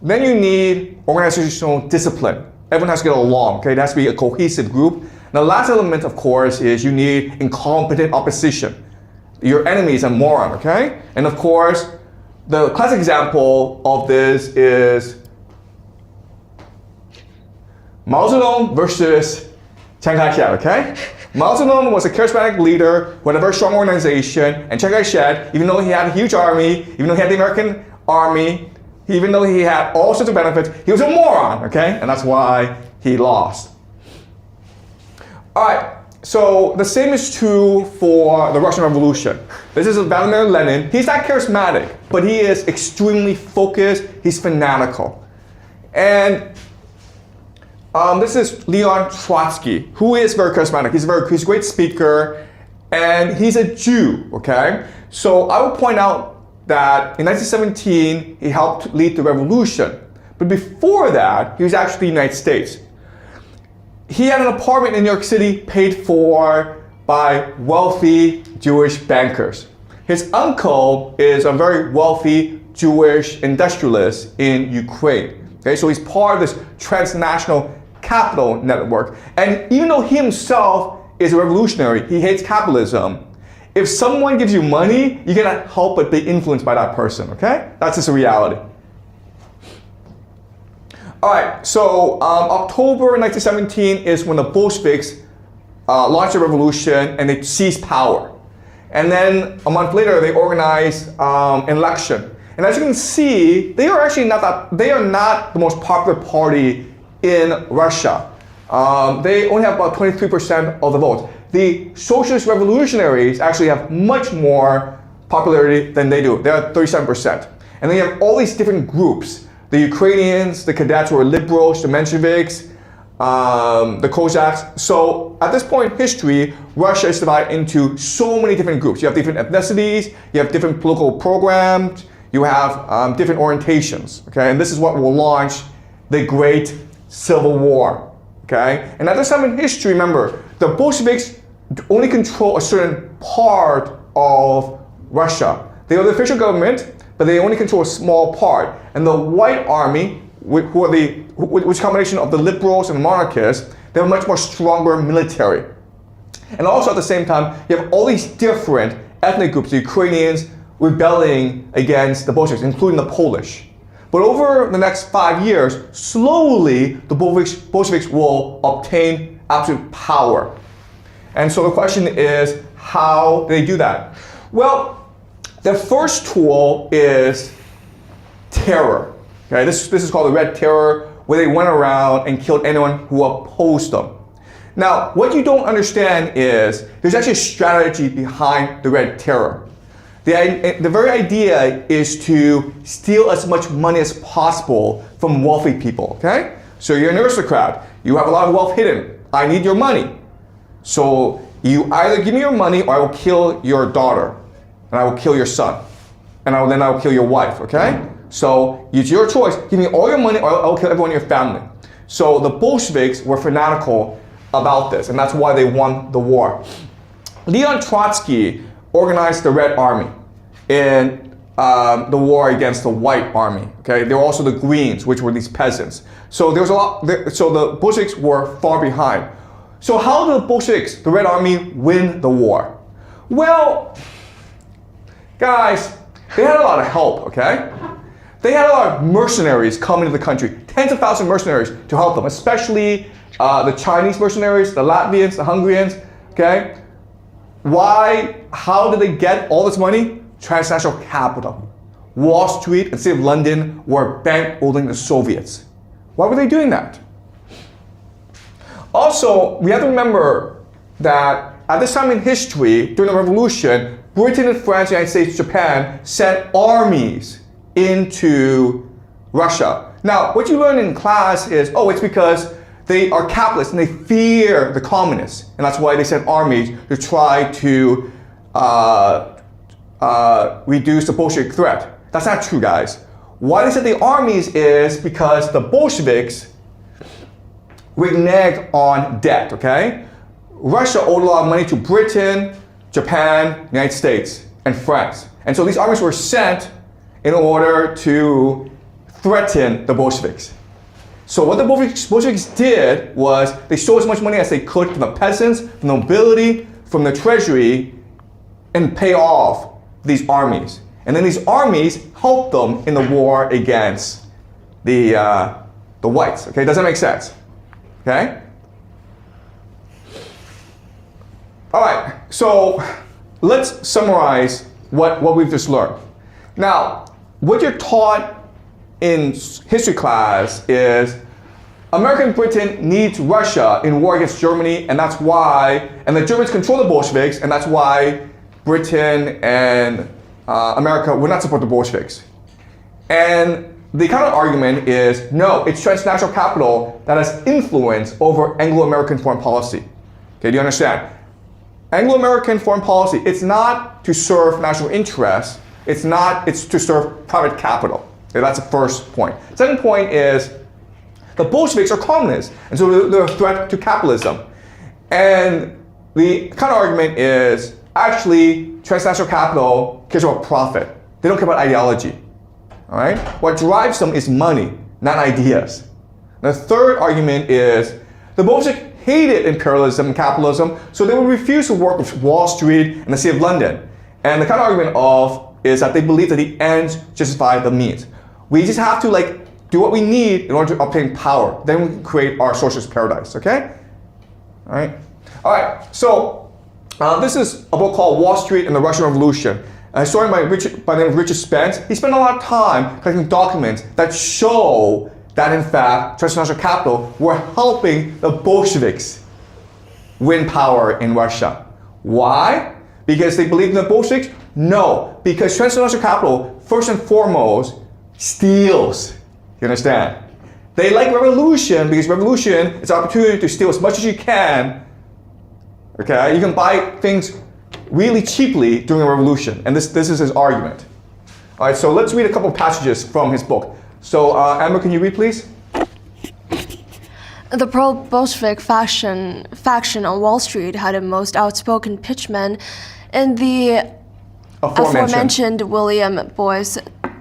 Then you need organizational discipline. Everyone has to get along, okay? It has to be a cohesive group. And the last element, of course, is you need incompetent opposition. Your enemy is a moron, okay? And of course, the classic example of this is Mao Zedong versus Chiang Kai-shek, okay? Mao Zedong was a charismatic leader who had a very strong organization, and Chiang Kai-shek, even though he had a huge army, even though he had the American army, even though he had all sorts of benefits, he was a moron, okay? And that's why he lost. All right, so the same is true for the Russian Revolution. This is Vladimir Lenin. He's not charismatic, but he is extremely focused. He's fanatical. And this is Leon Trotsky, who is very charismatic. He's a great speaker, and he's a Jew, okay? So I will point out that in 1917, he helped lead the revolution. But before that, he was actually in the United States. He had an apartment in New York City paid for by wealthy Jewish bankers. His uncle is a very wealthy Jewish industrialist in Ukraine. Okay, so he's part of this transnational capital network. And even though he himself is a revolutionary, he hates capitalism. If someone gives you money, you cannot help but be influenced by that person, okay? That's just a reality. All right, so October 1917 is when the Bolsheviks launched a revolution and they seized power. And then a month later, they organized an election. And as you can see, they are actually not the most popular party in Russia. They only have about 23% of the vote. The socialist revolutionaries actually have much more popularity than they do. They are 37%. And then you have all these different groups. The Ukrainians, the cadets who are liberals, the Mensheviks, the Cossacks. So at this point in history, Russia is divided into so many different groups. You have different ethnicities, you have different political programs, You have different orientations, okay? And this is what will launch the Great Civil War, okay? And at this time in history, remember, the Bolsheviks only control a certain part of Russia. They are the official government, but they only control a small part. And the White Army, which is a combination of the liberals and monarchists, they have a much more stronger military. And also at the same time, you have all these different ethnic groups, the Ukrainians rebelling against the Bolsheviks, including the Polish. But over the next 5 years, slowly the Bolsheviks will obtain absolute power. And so the question is, how do they do that? Well, the first tool is terror. Okay, this is called the Red Terror, where they went around and killed anyone who opposed them. Now, what you don't understand is there's actually a strategy behind the Red Terror. The very idea is to steal as much money as possible from wealthy people, okay? So you're an aristocrat, you have a lot of wealth hidden. I need your money. So you either give me your money or I will kill your daughter, and I will kill your son, and then I will kill your wife, okay? So it's your choice. Give me all your money or I will kill everyone in your family. So the Bolsheviks were fanatical about this, and that's why they won the war. Leon Trotsky organized the Red Army in the war against the White Army. Okay, there were also the Greens, which were these peasants. So there was a lot. So the Bolsheviks were far behind. So how did the Bolsheviks, the Red Army, win the war? Well, guys, they had a lot of help. Okay, they had a lot of mercenaries coming to the country, tens of thousands of mercenaries to help them, especially the Chinese mercenaries, the Latvians, the Hungarians. Okay. Why? How did they get all this money? Transnational capital. Wall Street and City of London were bankrolling the Soviets. Why were they doing that? Also, we have to remember that at this time in history, during the revolution, Britain and France, the United States, Japan sent armies into Russia. Now, what you learn in class is, oh, it's because they are capitalists and they fear the communists. And that's why they sent armies to try to reduce the Bolshevik threat. That's not true, guys. Why they sent the armies is because the Bolsheviks reneged on debt, okay? Russia owed a lot of money to Britain, Japan, United States, and France. And so these armies were sent in order to threaten the Bolsheviks. So what the Bolsheviks did was they stole as much money as they could from the peasants, from the nobility, from the treasury, and pay off these armies. And then these armies helped them in the war against the whites. Okay, does that make sense? Okay? All right, so let's summarize what we've just learned. Now, what you're taught in history class is America and Britain needs Russia in war against Germany, and that's why, and the Germans control the Bolsheviks, and that's why Britain and America would not support the Bolsheviks. And the counter argument is, no, it's transnational capital that has influence over Anglo-American foreign policy. Okay, do you understand? Anglo-American foreign policy, it's not to serve national interests, it's to serve private capital. Okay, that's the first point. Second point is, the Bolsheviks are communists, and so they're a threat to capitalism. And the counter argument is, actually, transnational capital cares about profit. They don't care about ideology. All right? What drives them is money, not ideas. The third argument is the Bolsheviks hated imperialism and capitalism, so they would refuse to work with Wall Street and the City of London. And the counter argument is that they believe that the ends justify the means. We just have to do what we need in order to obtain power. Then we can create our socialist paradise. Okay? All right. All right. So this is a book called Wall Street and the Russian Revolution. A historian by the name of Richard Spence. He spent a lot of time collecting documents that show that, in fact, transnational capital were helping the Bolsheviks win power in Russia. Why? Because they believed in the Bolsheviks? No, because transnational capital, first and foremost, steals. You understand? They like revolution because revolution is an opportunity to steal as much as you can. Okay, you can buy things really cheaply during a revolution, and this is his argument. All right, so let's read a couple passages from his book. So, Amber, can you read, please? The pro-Bolshevik faction on Wall Street had a most outspoken pitchman in the aforementioned William Boyce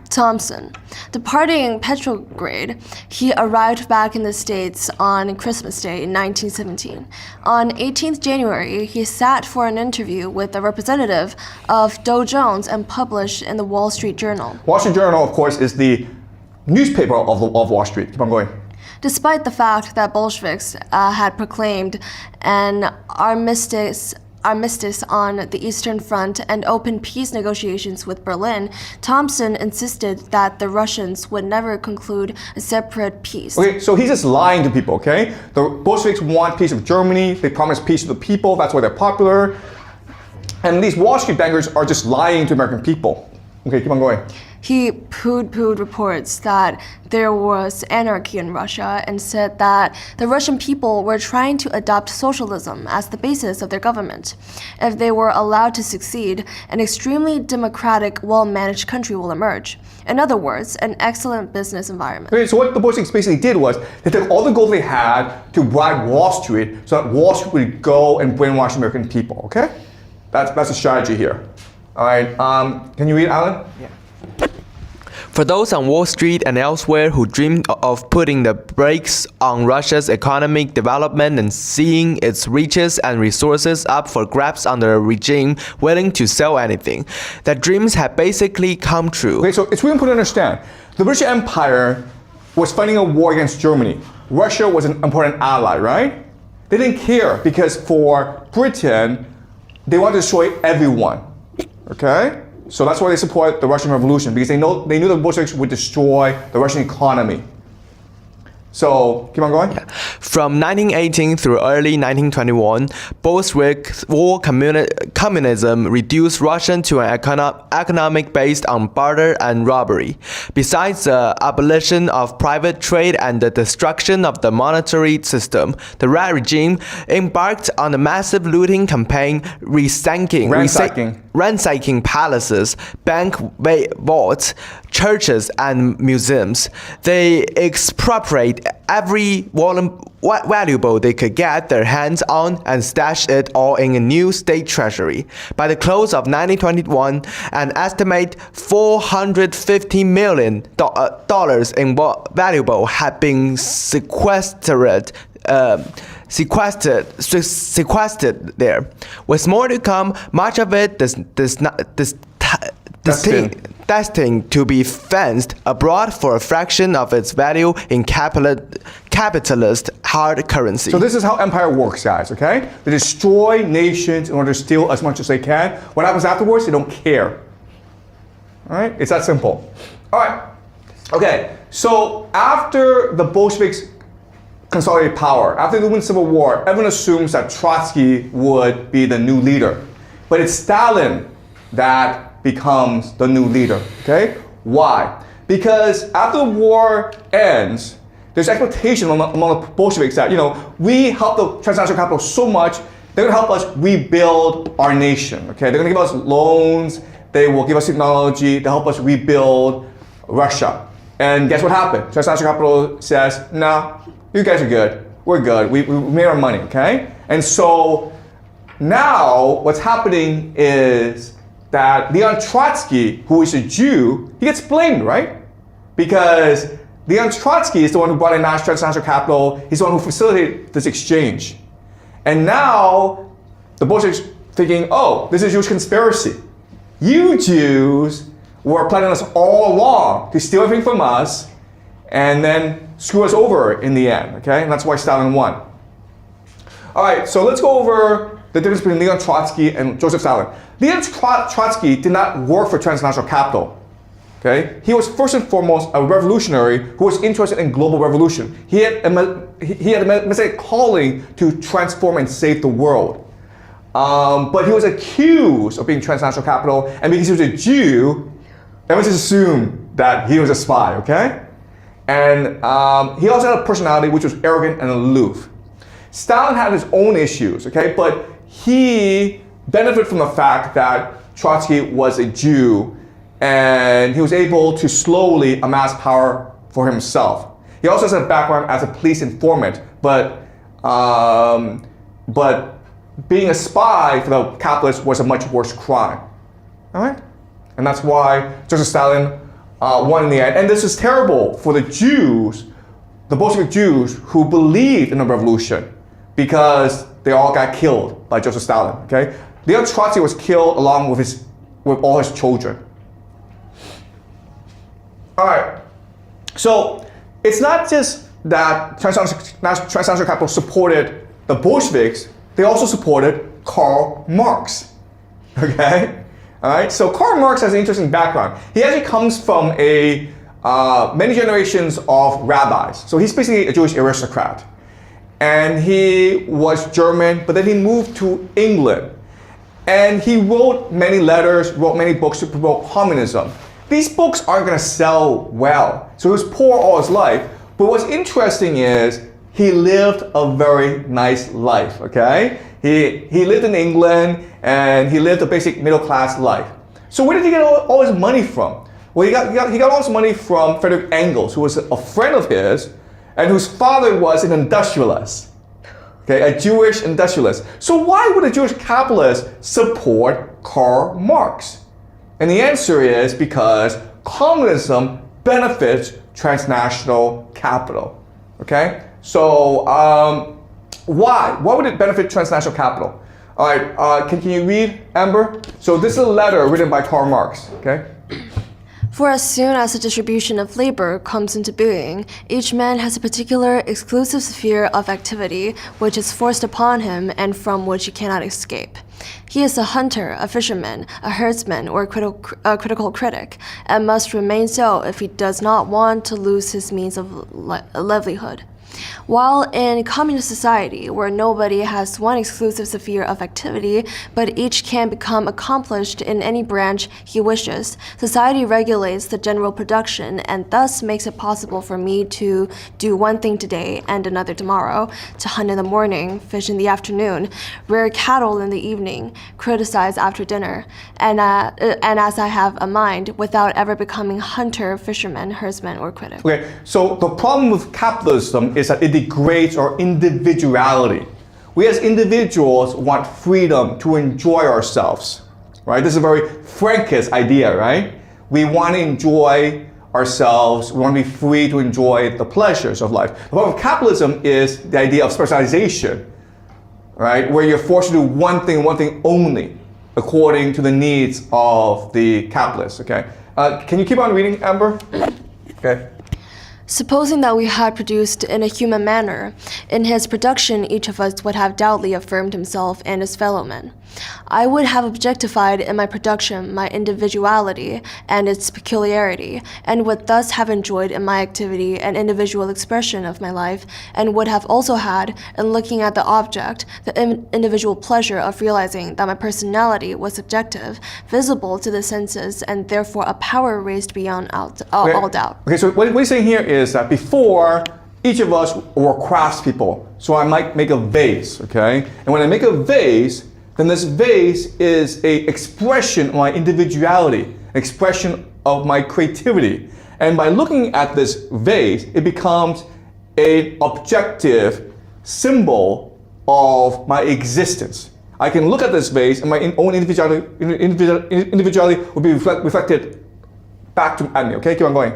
Thompson. Departing Petrograd, he arrived back in the States on Christmas Day in 1917. On 18th January, he sat for an interview with a representative of Dow Jones and published in the Wall Street Journal. Wall Street Journal, of course, is the newspaper of Wall Street. Keep on going. Despite the fact that Bolsheviks had proclaimed an armistice on the Eastern Front and opened peace negotiations with Berlin, Thompson insisted that the Russians would never conclude a separate peace. Okay, so he's just lying to people, okay? The Bolsheviks want peace with Germany, they promise peace to the people, that's why they're popular. And these Wall Street bankers are just lying to American people. Okay, keep on going. He pooh-poohed reports that there was anarchy in Russia and said that the Russian people were trying to adopt socialism as the basis of their government. If they were allowed to succeed, an extremely democratic, well-managed country will emerge. In other words, an excellent business environment. Okay, so what the Bolsheviks basically did was they took all the gold they had to bribe Wall Street so that Wall Street would go and brainwash American people, okay? That's the strategy here. All right, can you read, Alan? Yeah. For those on Wall Street and elsewhere who dreamed of putting the brakes on Russia's economic development and seeing its riches and resources up for grabs under a regime willing to sell anything, their dreams have basically come true. Okay, so it's really important to understand. The British Empire was fighting a war against Germany. Russia was an important ally, right? They didn't care because for Britain, they wanted to destroy everyone, okay? So that's why they support the Russian Revolution, because they knew the Bolsheviks would destroy the Russian economy. So, keep on going. Yeah. From 1918 through early 1921, Bolshevik war communism reduced Russia to an economic based on barter and robbery. Besides the abolition of private trade and the destruction of the monetary system, the Red regime embarked on a massive looting campaign, ransacking palaces, bank vaults, churches, and museums. They expropriate every valuable they could get their hands on and stash it all in a new state treasury. By the close of 1921, an estimated $450 million in valuable had been sequestered there. With more to come, much of it destined to be fenced abroad for a fraction of its value in capitalist hard currency. So this is how empire works, guys, okay? They destroy nations in order to steal as much as they can. What happens afterwards, they don't care. All right? It's that simple. All right. Okay, so after the Bolsheviks consolidated power, after the Civil War, everyone assumes that Trotsky would be the new leader. But it's Stalin that becomes the new leader, okay? Why? Because after the war ends, there's expectation among the Bolsheviks that, we help the transnational capital so much, they're gonna help us rebuild our nation, okay? They're gonna give us loans, they will give us technology to help us rebuild Russia. And guess what happened? Transnational capital says, no, you guys are good, we're good, we made our money, okay? And so now what's happening is that Leon Trotsky, who is a Jew, he gets blamed, right? Because Leon Trotsky is the one who brought in transnational capital, he's the one who facilitated this exchange. And now the Bolsheviks thinking, oh, this is a Jewish conspiracy. You Jews were planning on us all along to steal everything from us and then screw us over in the end, okay? And that's why Stalin won. All right, so let's go over the difference between Leon Trotsky and Joseph Stalin. Leon Trotsky did not work for transnational capital. Okay? He was first and foremost a revolutionary who was interested in global revolution. He had a messianic calling to transform and save the world. But he was accused of being transnational capital, and because he was a Jew, everyone just assumed that he was a spy, okay? And he also had a personality which was arrogant and aloof. Stalin had his own issues, okay? But he benefited from the fact that Trotsky was a Jew, and he was able to slowly amass power for himself. He also has a background as a police informant, but being a spy for the capitalists was a much worse crime. All right? And that's why Joseph Stalin won in the end. And this is terrible for the Jews, the Bolshevik Jews who believed in the revolution, because they all got killed by Joseph Stalin. Okay? Leo Trotsky was killed along with all his children. All right. So it's not just that transnational capital supported the Bolsheviks, they also supported Karl Marx. Okay? All right? So Karl Marx has an interesting background. He actually comes from many generations of rabbis. So he's basically a Jewish aristocrat. And he was German, but then he moved to England. And he wrote many letters, wrote many books to promote communism. These books aren't going to sell well. So he was poor all his life. But what's interesting is he lived a very nice life, okay? He lived in England, and he lived a basic middle-class life. So where did he get all his money from? Well, he got all his money from Frederick Engels, who was a friend of his, and whose father was an industrialist, okay, a Jewish industrialist. So why would a Jewish capitalist support Karl Marx? And the answer is because communism benefits transnational capital, okay? So why? Why would it benefit transnational capital? All right, can you read, Amber? So this is a letter written by Karl Marx, okay? For as soon as the distribution of labor comes into being, each man has a particular exclusive sphere of activity which is forced upon him and from which he cannot escape. He is a hunter, a fisherman, a herdsman, or a critical critic, and must remain so if he does not want to lose his means of livelihood. While in communist society, where nobody has one exclusive sphere of activity, but each can become accomplished in any branch he wishes, society regulates the general production and thus makes it possible for me to do one thing today and another tomorrow, to hunt in the morning, fish in the afternoon, rear cattle in the evening, criticize after dinner, and as I have a mind, without ever becoming hunter, fisherman, herdsman, or critic. Okay, so the problem with capitalism is that it degrades our individuality. We as individuals want freedom to enjoy ourselves, right? This is a very Frankist idea, right? We want to enjoy ourselves, we want to be free to enjoy the pleasures of life. The problem with capitalism is the idea of specialization, right? Where you're forced to do one thing only, according to the needs of the capitalists, okay? Can you keep on reading, Amber? Okay. Supposing that we had produced in a human manner, in his production each of us would have doubly affirmed himself and his fellow men. I would have objectified in my production my individuality and its peculiarity, and would thus have enjoyed in my activity an individual expression of my life, and would have also had, in looking at the object, the individual pleasure of realizing that my personality was subjective, visible to the senses, and therefore a power raised beyond all doubt. Okay, so what we're saying here is that before, each of us were craftspeople. So I might make a vase, okay? And when I make a vase, then this vase is an expression of my individuality, an expression of my creativity. And by looking at this vase, it becomes an objective symbol of my existence. I can look at this vase and my own individuality will be reflected back at me, okay? Keep on going.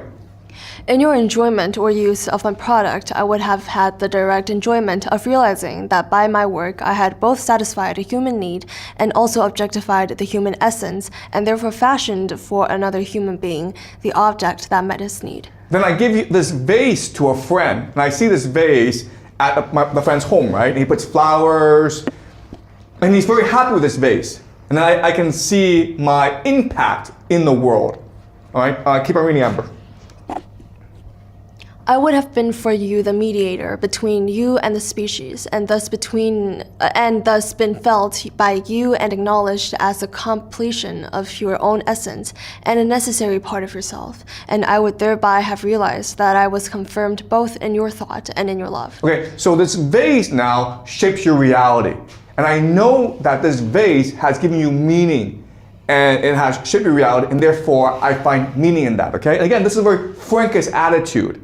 In your enjoyment or use of my product, I would have had the direct enjoyment of realizing that by my work I had both satisfied a human need and also objectified the human essence, and therefore fashioned for another human being the object that met his need. Then I give you this vase to a friend, and I see this vase at the friend's home, right? And he puts flowers, and he's very happy with this vase. And then I can see my impact in the world. All right, keep on reading, Amber. I would have been for you the mediator between you and the species, and thus been felt by you and acknowledged as a completion of your own essence and a necessary part of yourself. And I would thereby have realized that I was confirmed both in your thought and in your love. Okay, so this vase now shapes your reality. And I know that this vase has given you meaning and it has shaped your reality, and therefore I find meaning in that, okay? And again, this is a very Frankist attitude,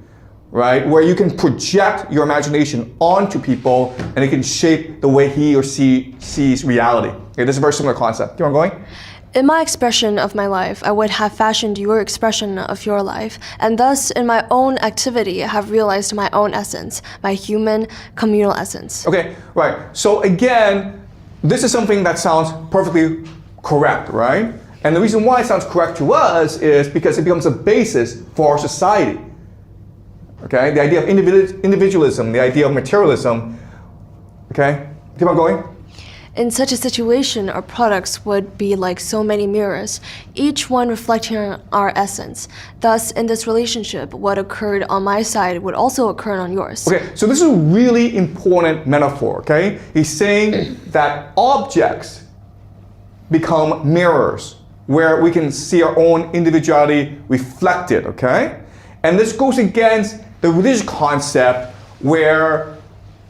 right? Where you can project your imagination onto people and it can shape the way he or she sees reality. Okay, this is a very similar concept. Keep on going. In my expression of my life, I would have fashioned your expression of your life, and thus in my own activity have realized my own essence, my human communal essence. Okay, right. So again, this is something that sounds perfectly correct, right? And the reason why it sounds correct to us is because it becomes a basis for our society. Okay, the idea of individualism, the idea of materialism. Okay, keep on going. In such a situation, our products would be like so many mirrors, each one reflecting our essence. Thus, in this relationship, what occurred on my side would also occur on yours. Okay, so this is a really important metaphor, okay? He's saying that objects become mirrors where we can see our own individuality reflected, okay? And this goes against the religious concept where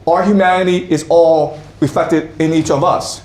our humanity is all reflected in each of us.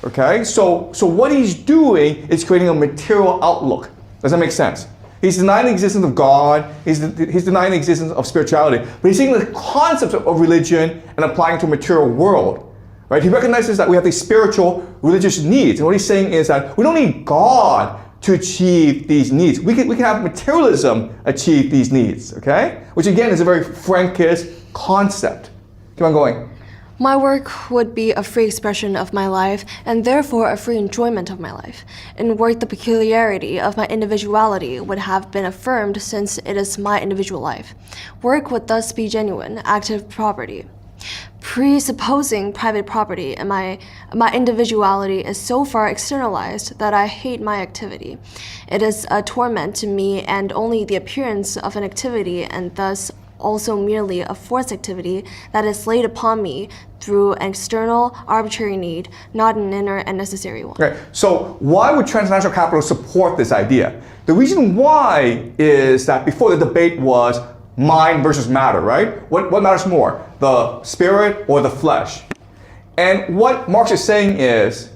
Okay? So what he's doing is creating a material outlook. Does that make sense? He's denying the existence of God, he's denying the existence of spirituality, but he's taking the concepts of religion and applying it to a material world. Right? He recognizes that we have these spiritual, religious needs. And what he's saying is that we don't need God to achieve these needs. We can have materialism achieve these needs, okay? Which again is a very Frankist concept. Keep on going. My work would be a free expression of my life, and therefore a free enjoyment of my life. In work, the peculiarity of my individuality would have been affirmed since it is my individual life. Work would thus be genuine, active property. Presupposing private property and my individuality is so far externalized that I hate my activity. It is a torment to me and only the appearance of an activity and thus also merely a forced activity that is laid upon me through an external, arbitrary need, not an inner and necessary one. Okay, so why would transnational capital support this idea? The reason why is that before the debate was mind versus matter, right? What matters more, the spirit or the flesh? And what Marx is saying is,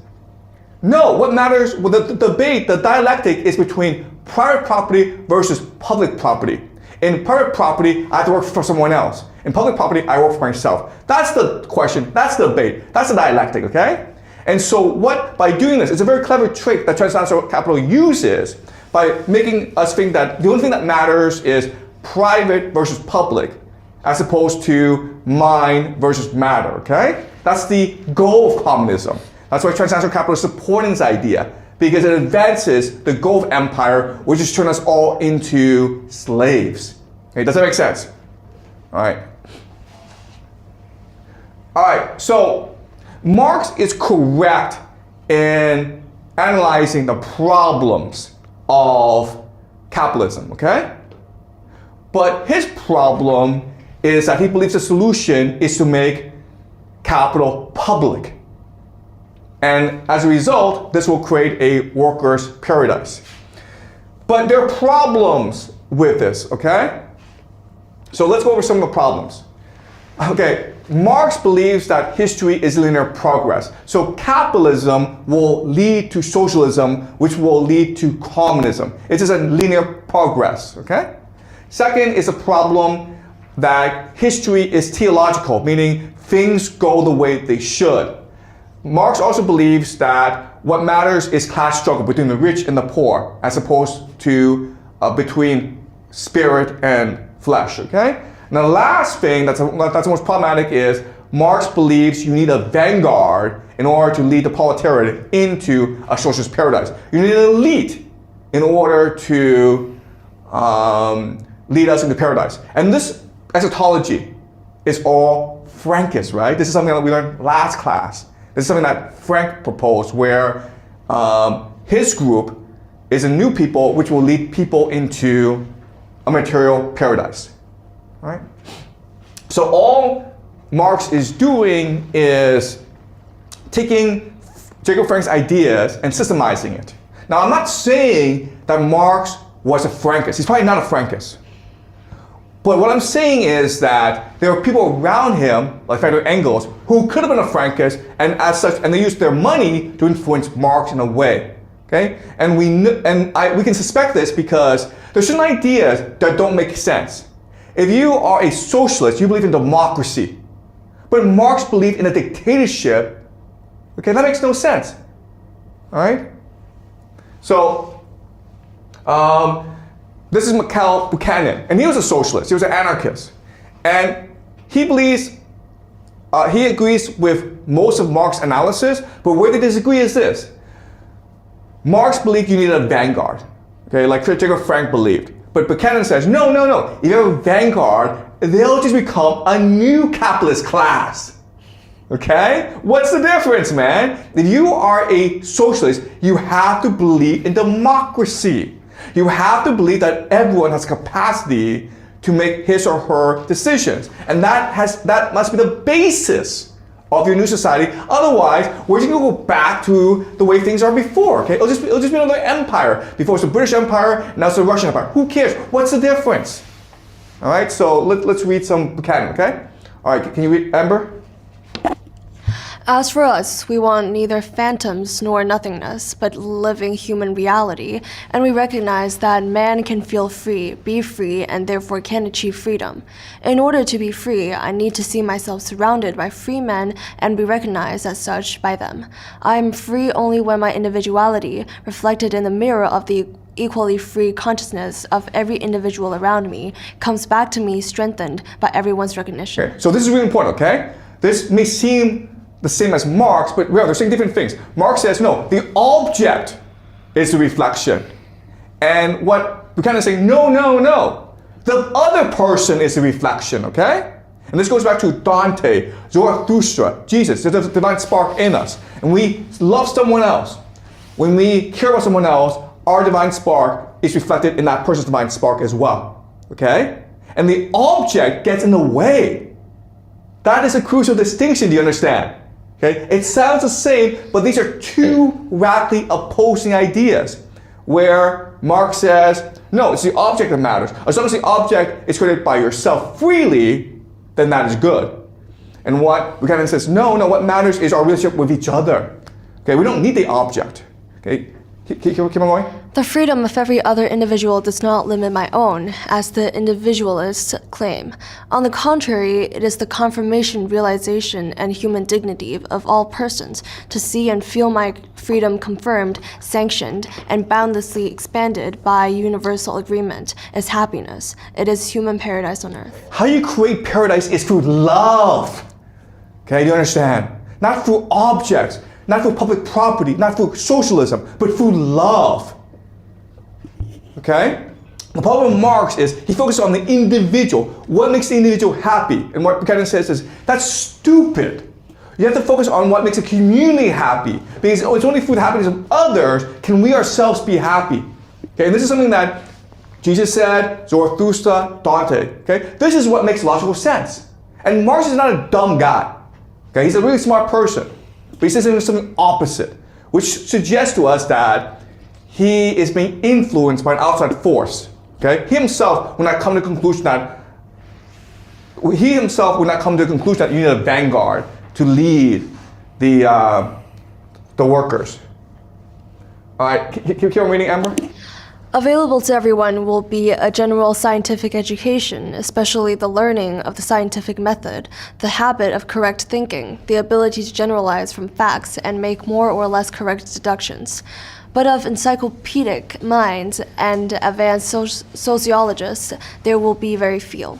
no, what matters, well, the debate, the dialectic is between private property versus public property. In private property, I have to work for someone else. In public property, I work for myself. That's the question, that's the debate, that's the dialectic, okay? And so by doing this, it's a very clever trick that transnational capital uses by making us think that the only thing that matters is private versus public, as opposed to mind versus matter, okay? That's the goal of communism. That's why transnational capital is supporting this idea, because it advances the goal of empire, which is to turn us all into slaves. Okay, does that make sense? All right. All right, so Marx is correct in analyzing the problems of capitalism, okay? But his problem is that he believes the solution is to make capital public. And as a result, this will create a workers' paradise. But there are problems with this, okay? So let's go over some of the problems. Okay, Marx believes that history is linear progress. So capitalism will lead to socialism, which will lead to communism. It is a linear progress, okay? Second is a problem that history is teleological, meaning things go the way they should. Marx also believes that what matters is class struggle between the rich and the poor, as opposed to between spirit and flesh, okay? And the last thing that's the most problematic is Marx believes you need a vanguard in order to lead the proletariat into a socialist paradise. You need an elite in order to lead us into paradise. And this eschatology is all Frankist, right? This is something that we learned last class. This is something that Frank proposed, where his group is a new people which will lead people into a material paradise, right? So all Marx is doing is taking Jacob Frank's ideas and systemizing it. Now, I'm not saying that Marx was a Frankist. He's probably not a Frankist. But what I'm saying is that there are people around him, like Friedrich Engels, who could have been a Frankist, and as such, and they used their money to influence Marx in a way. Okay, and we can suspect this because there's certain ideas that don't make sense. If you are a socialist, you believe in democracy, but Marx believed in a dictatorship. Okay, that makes no sense. All right. So this is Mikhail Buchanan, and he was a socialist. He was an anarchist, and he believes. He agrees with most of Marx's analysis, but where they disagree is this. Marx believed you needed a vanguard, okay, like Jacob Frank believed. But Buchanan says, no. If you have a vanguard, they'll just become a new capitalist class. Okay? What's the difference, man? If you are a socialist, you have to believe in democracy. You have to believe that everyone has capacity to make his or her decisions. And that must be the basis of your new society. Otherwise, we're just gonna go back to the way things are before, okay? It'll just be another empire. Before it's the British Empire, now it's the Russian Empire. Who cares? What's the difference? All right, so let's read some Buchanan, okay? All right, can you read, Amber? As for us, we want neither phantoms nor nothingness, but living human reality, and we recognize that man can feel free, be free, and therefore can achieve freedom. In order to be free, I need to see myself surrounded by free men and be recognized as such by them. I am free only when my individuality, reflected in the mirror of the equally free consciousness of every individual around me, comes back to me strengthened by everyone's recognition. Okay, so this is really important, okay? This may seem the same as Marx, but they're saying different things. Marx says, no, the object is the reflection. And what Buchanan is saying, no. The other person is the reflection, okay? And this goes back to Dante, Zarathustra, Jesus. There's a divine spark in us. And we love someone else. When we care about someone else, our divine spark is reflected in that person's divine spark as well, okay? And the object gets in the way. That is a crucial distinction, do you understand? Okay? It sounds the same, but these are two radically opposing ideas. Where Marx says, no, it's the object that matters. As long as the object is created by yourself freely, then that is good. And what Buchanan says, no, what matters is our relationship with each other. Okay, we don't need the object. Okay, keep on going. The freedom of every other individual does not limit my own, as the individualists claim. On the contrary, it is the confirmation, realization, and human dignity of all persons to see and feel my freedom confirmed, sanctioned, and boundlessly expanded by universal agreement is happiness. It is human paradise on earth. How you create paradise is through love. Okay, do you understand? Not through objects, not through public property, not through socialism, but through love. Okay? The problem with Marx is he focuses on the individual. What makes the individual happy? And what Buchanan says is, that's stupid. You have to focus on what makes a community happy. Because it's only through the happiness of others can we ourselves be happy. Okay? And this is something that Jesus said, Zarathustra, Dante. Okay? This is what makes logical sense. And Marx is not a dumb guy. Okay? He's a really smart person. But he says something opposite, which suggests to us that he is being influenced by an outside force. Okay? He himself would not come to the conclusion that you need a vanguard to lead the workers. All right, keep on reading, Amber. Available to everyone will be a general scientific education, especially the learning of the scientific method, the habit of correct thinking, the ability to generalize from facts and make more or less correct deductions. But of encyclopedic minds and advanced sociologists, there will be very few.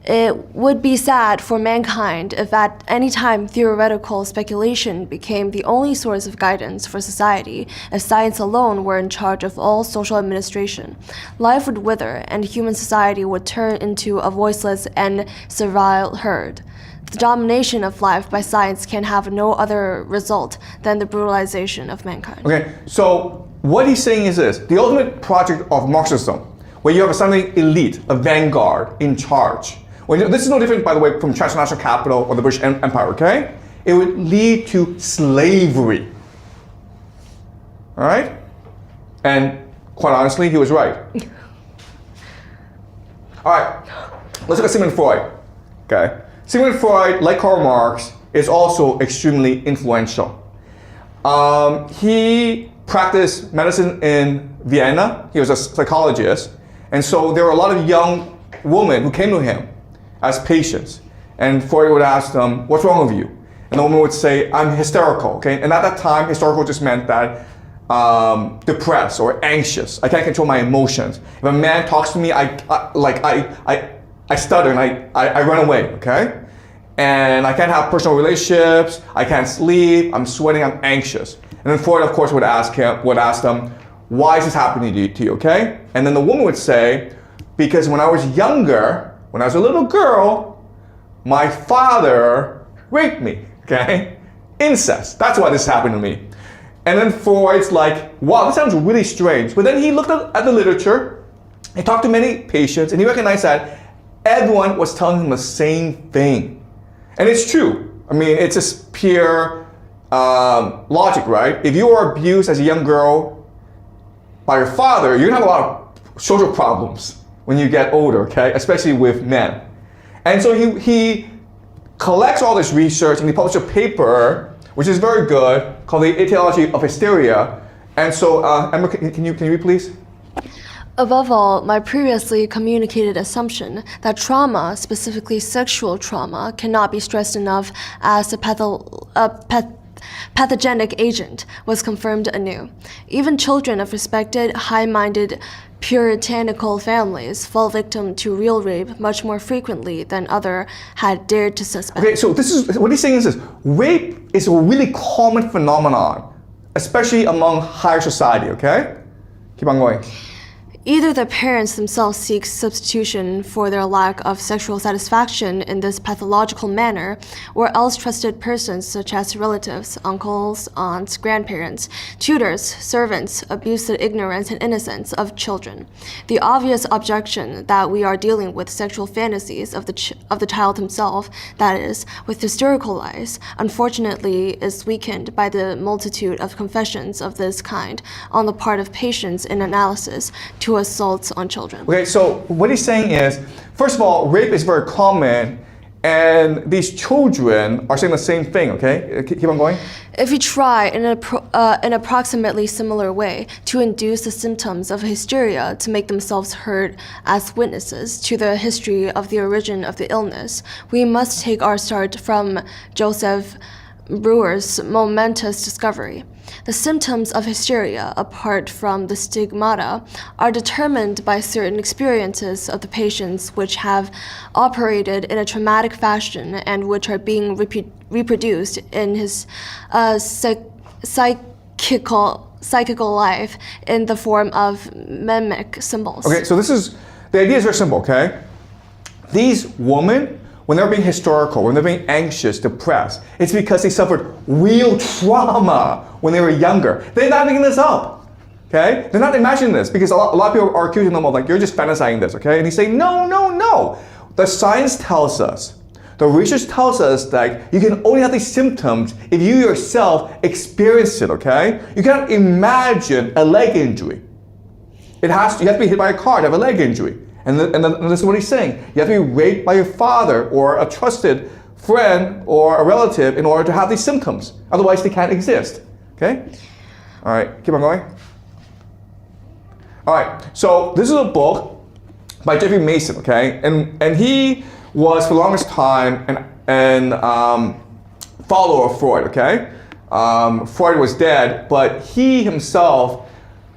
It would be sad for mankind if at any time theoretical speculation became the only source of guidance for society, if science alone were in charge of all social administration. Life would wither, and human society would turn into a voiceless and servile herd. The domination of life by science can have no other result than the brutalization of mankind. Okay, so what he's saying is this. The ultimate project of Marxism, where you have something elite, a vanguard in charge. This is no different, by the way, from transnational capital or the British Empire, okay? It would lead to slavery. All right? And quite honestly, he was right. All right, let's look at Sigmund Freud, okay? Sigmund Freud, like Karl Marx, is also extremely influential. He practiced medicine in Vienna. He was a psychologist. And so there were a lot of young women who came to him as patients. And Freud would ask them, what's wrong with you? And the woman would say, I'm hysterical, okay? And at that time, hysterical just meant that depressed or anxious. I can't control my emotions. If a man talks to me, I stutter and I run away, okay? And I can't have personal relationships, I can't sleep, I'm sweating, I'm anxious. And then Freud, of course, would ask them, why is this happening to you, okay? And then the woman would say, because when I was younger, when I was a little girl, my father raped me, okay? Incest, that's why this happened to me. And then Freud's like, wow, this sounds really strange. But then he looked at the literature, he talked to many patients, and he recognized that everyone was telling him the same thing. And it's true. I mean, it's just pure logic, right? If you are abused as a young girl by your father, you're gonna have a lot of social problems when you get older, okay? Especially with men. And so he collects all this research and he published a paper, which is very good, called The Etiology of Hysteria. And so, Emma, can you read, please? Above all, my previously communicated assumption that trauma, specifically sexual trauma, cannot be stressed enough as a pathogenic agent was confirmed anew. Even children of respected, high-minded, puritanical families fall victim to real rape much more frequently than others had dared to suspect. Okay, so this is what he's saying is this: rape is a really common phenomenon, especially among higher society, okay? Keep on going. Either the parents themselves seek substitution for their lack of sexual satisfaction in this pathological manner, or else trusted persons such as relatives, uncles, aunts, grandparents, tutors, servants abuse the ignorance and innocence of children. The obvious objection that we are dealing with sexual fantasies of the child himself, that is, with hysterical lies, unfortunately is weakened by the multitude of confessions of this kind on the part of patients in analysis to assaults on children. Okay, so what he's saying is, first of all, rape is very common, and these children are saying the same thing, okay? Keep on going. If we try in an approximately similar way to induce the symptoms of hysteria to make themselves heard as witnesses to the history of the origin of the illness, we must take our start from Joseph Breuer's momentous discovery. The symptoms of hysteria, apart from the stigmata, are determined by certain experiences of the patients which have operated in a traumatic fashion and which are being reproduced in his psychical life in the form of mimic symbols. Okay, so the idea is very simple, okay? These women, when they're being hysterical, when they're being anxious, depressed, it's because they suffered real trauma when they were younger. They're not making this up, okay? They're not imagining this, because a lot of people are accusing them of like, you're just fantasizing this, okay? And he's saying, no, no, no. The science tells us, the research tells us that you can only have these symptoms if you yourself experience it, okay? You cannot imagine a leg injury. You have to be hit by a car to have a leg injury. And this is what he's saying. You have to be raped by your father or a trusted friend or a relative in order to have these symptoms. Otherwise, they can't exist. Okay? All right, keep on going. All right, so this is a book by Jeffrey Mason, okay? And he was, for the longest time, an follower of Freud, okay? Freud was dead, but he himself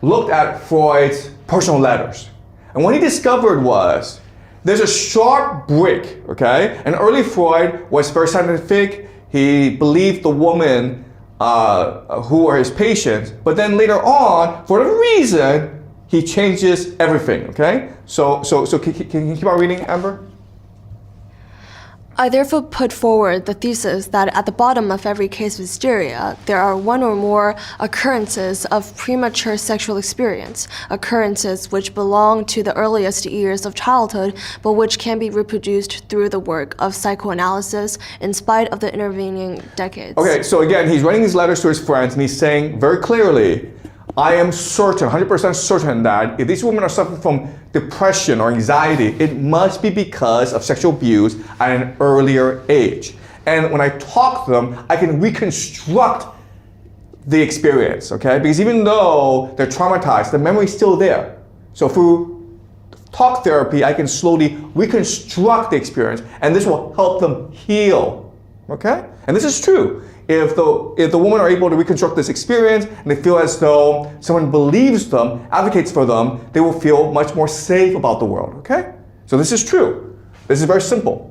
looked at Freud's personal letters. And what he discovered was there's a sharp break, okay? And early Freud was very scientific. He believed the woman who were his patients, but then later on, for whatever reason, he changes everything, okay? So can you keep on reading, Amber? I therefore put forward the thesis that at the bottom of every case of hysteria, there are one or more occurrences of premature sexual experience, occurrences which belong to the earliest years of childhood, but which can be reproduced through the work of psychoanalysis in spite of the intervening decades. Okay, so again, he's writing these letters to his friends, and he's saying very clearly, I am certain, 100% certain that if these women are suffering from depression or anxiety, it must be because of sexual abuse at an earlier age. And when I talk to them, I can reconstruct the experience, okay? Because even though they're traumatized, the memory is still there. So through talk therapy, I can slowly reconstruct the experience, and this will help them heal, okay? And this is true. If the women are able to reconstruct this experience and they feel as though someone believes them, advocates for them, they will feel much more safe about the world, okay? So this is true. This is very simple.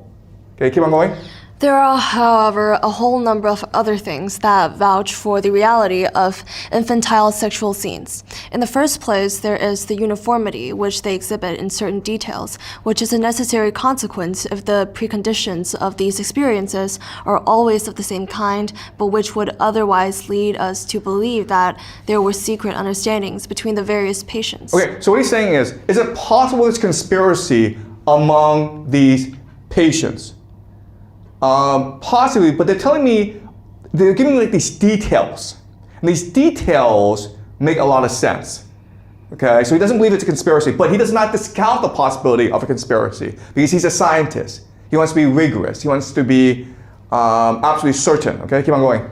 Okay, keep on going. There are, however, a whole number of other things that vouch for the reality of infantile sexual scenes. In the first place, there is the uniformity which they exhibit in certain details, which is a necessary consequence if the preconditions of these experiences are always of the same kind, but which would otherwise lead us to believe that there were secret understandings between the various patients. Okay, so what he's saying is it possible there's conspiracy among these patients? Possibly, but they're telling me, they're giving me like these details. And these details make a lot of sense. Okay, so he doesn't believe it's a conspiracy, but he does not discount the possibility of a conspiracy because he's a scientist. He wants to be rigorous. He wants to be absolutely certain. Okay, keep on going.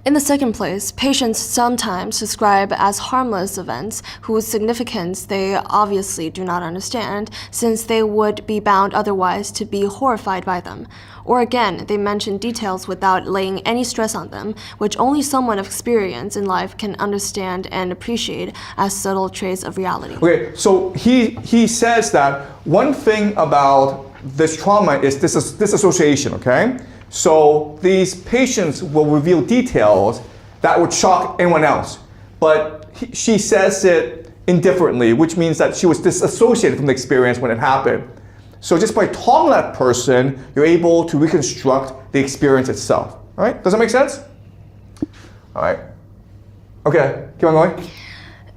In the second place, patients sometimes describe as harmless events whose significance they obviously do not understand, since they would be bound otherwise to be horrified by them. Or again, they mention details without laying any stress on them, which only someone of experience in life can understand and appreciate as subtle traits of reality. Okay, so he says that one thing about this trauma is disassociation, okay? So these patients will reveal details that would shock anyone else. But she says it indifferently, which means that she was disassociated from the experience when it happened. So just by talking to that person, you're able to reconstruct the experience itself. All right? Does that make sense? All right. Okay, keep on going.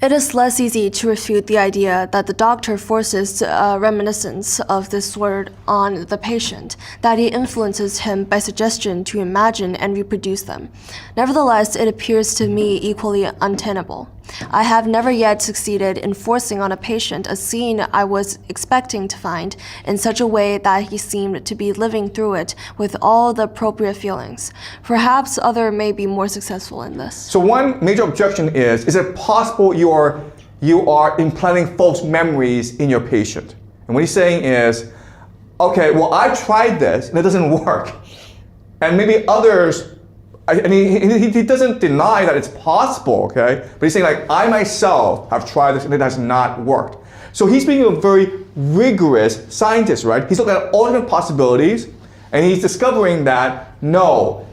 It is less easy to refute the idea that the doctor forces reminiscence of this sort on the patient, that he influences him by suggestion to imagine and reproduce them. Nevertheless, it appears to me equally untenable. I have never yet succeeded in forcing on a patient a scene I was expecting to find in such a way that he seemed to be living through it with all the appropriate feelings. Perhaps others may be more successful in this. So one major objection is it possible you are implanting false memories in your patient? And what he's saying is, okay, well, I tried this and it doesn't work. And maybe others, and he doesn't deny that it's possible, okay? But he's saying, like, I myself have tried this and it has not worked. So he's being a very rigorous scientist, right? He's looking at all different possibilities, and he's discovering that, no,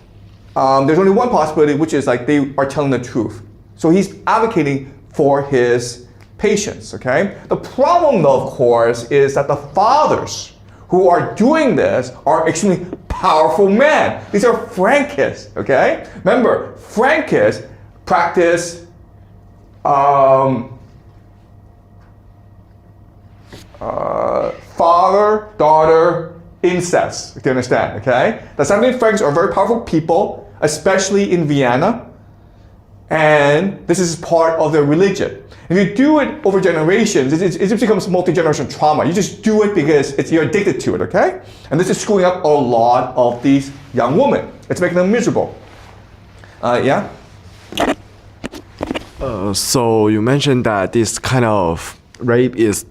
there's only one possibility, which is like they are telling the truth. So he's advocating for his patients, okay? The problem, though, of course, is that the fathers who are doing this are extremely powerful men. These are Frankists, okay? Remember, Frankists practice father-daughter incest, if you understand, okay? The 17th Franks are very powerful people, especially in Vienna, and this is part of their religion. If you do it over generations, it just becomes multi-generational trauma. You just do it because you're addicted to it, okay? And this is screwing up a lot of these young women. It's making them miserable. Yeah? So you mentioned that this kind of rape is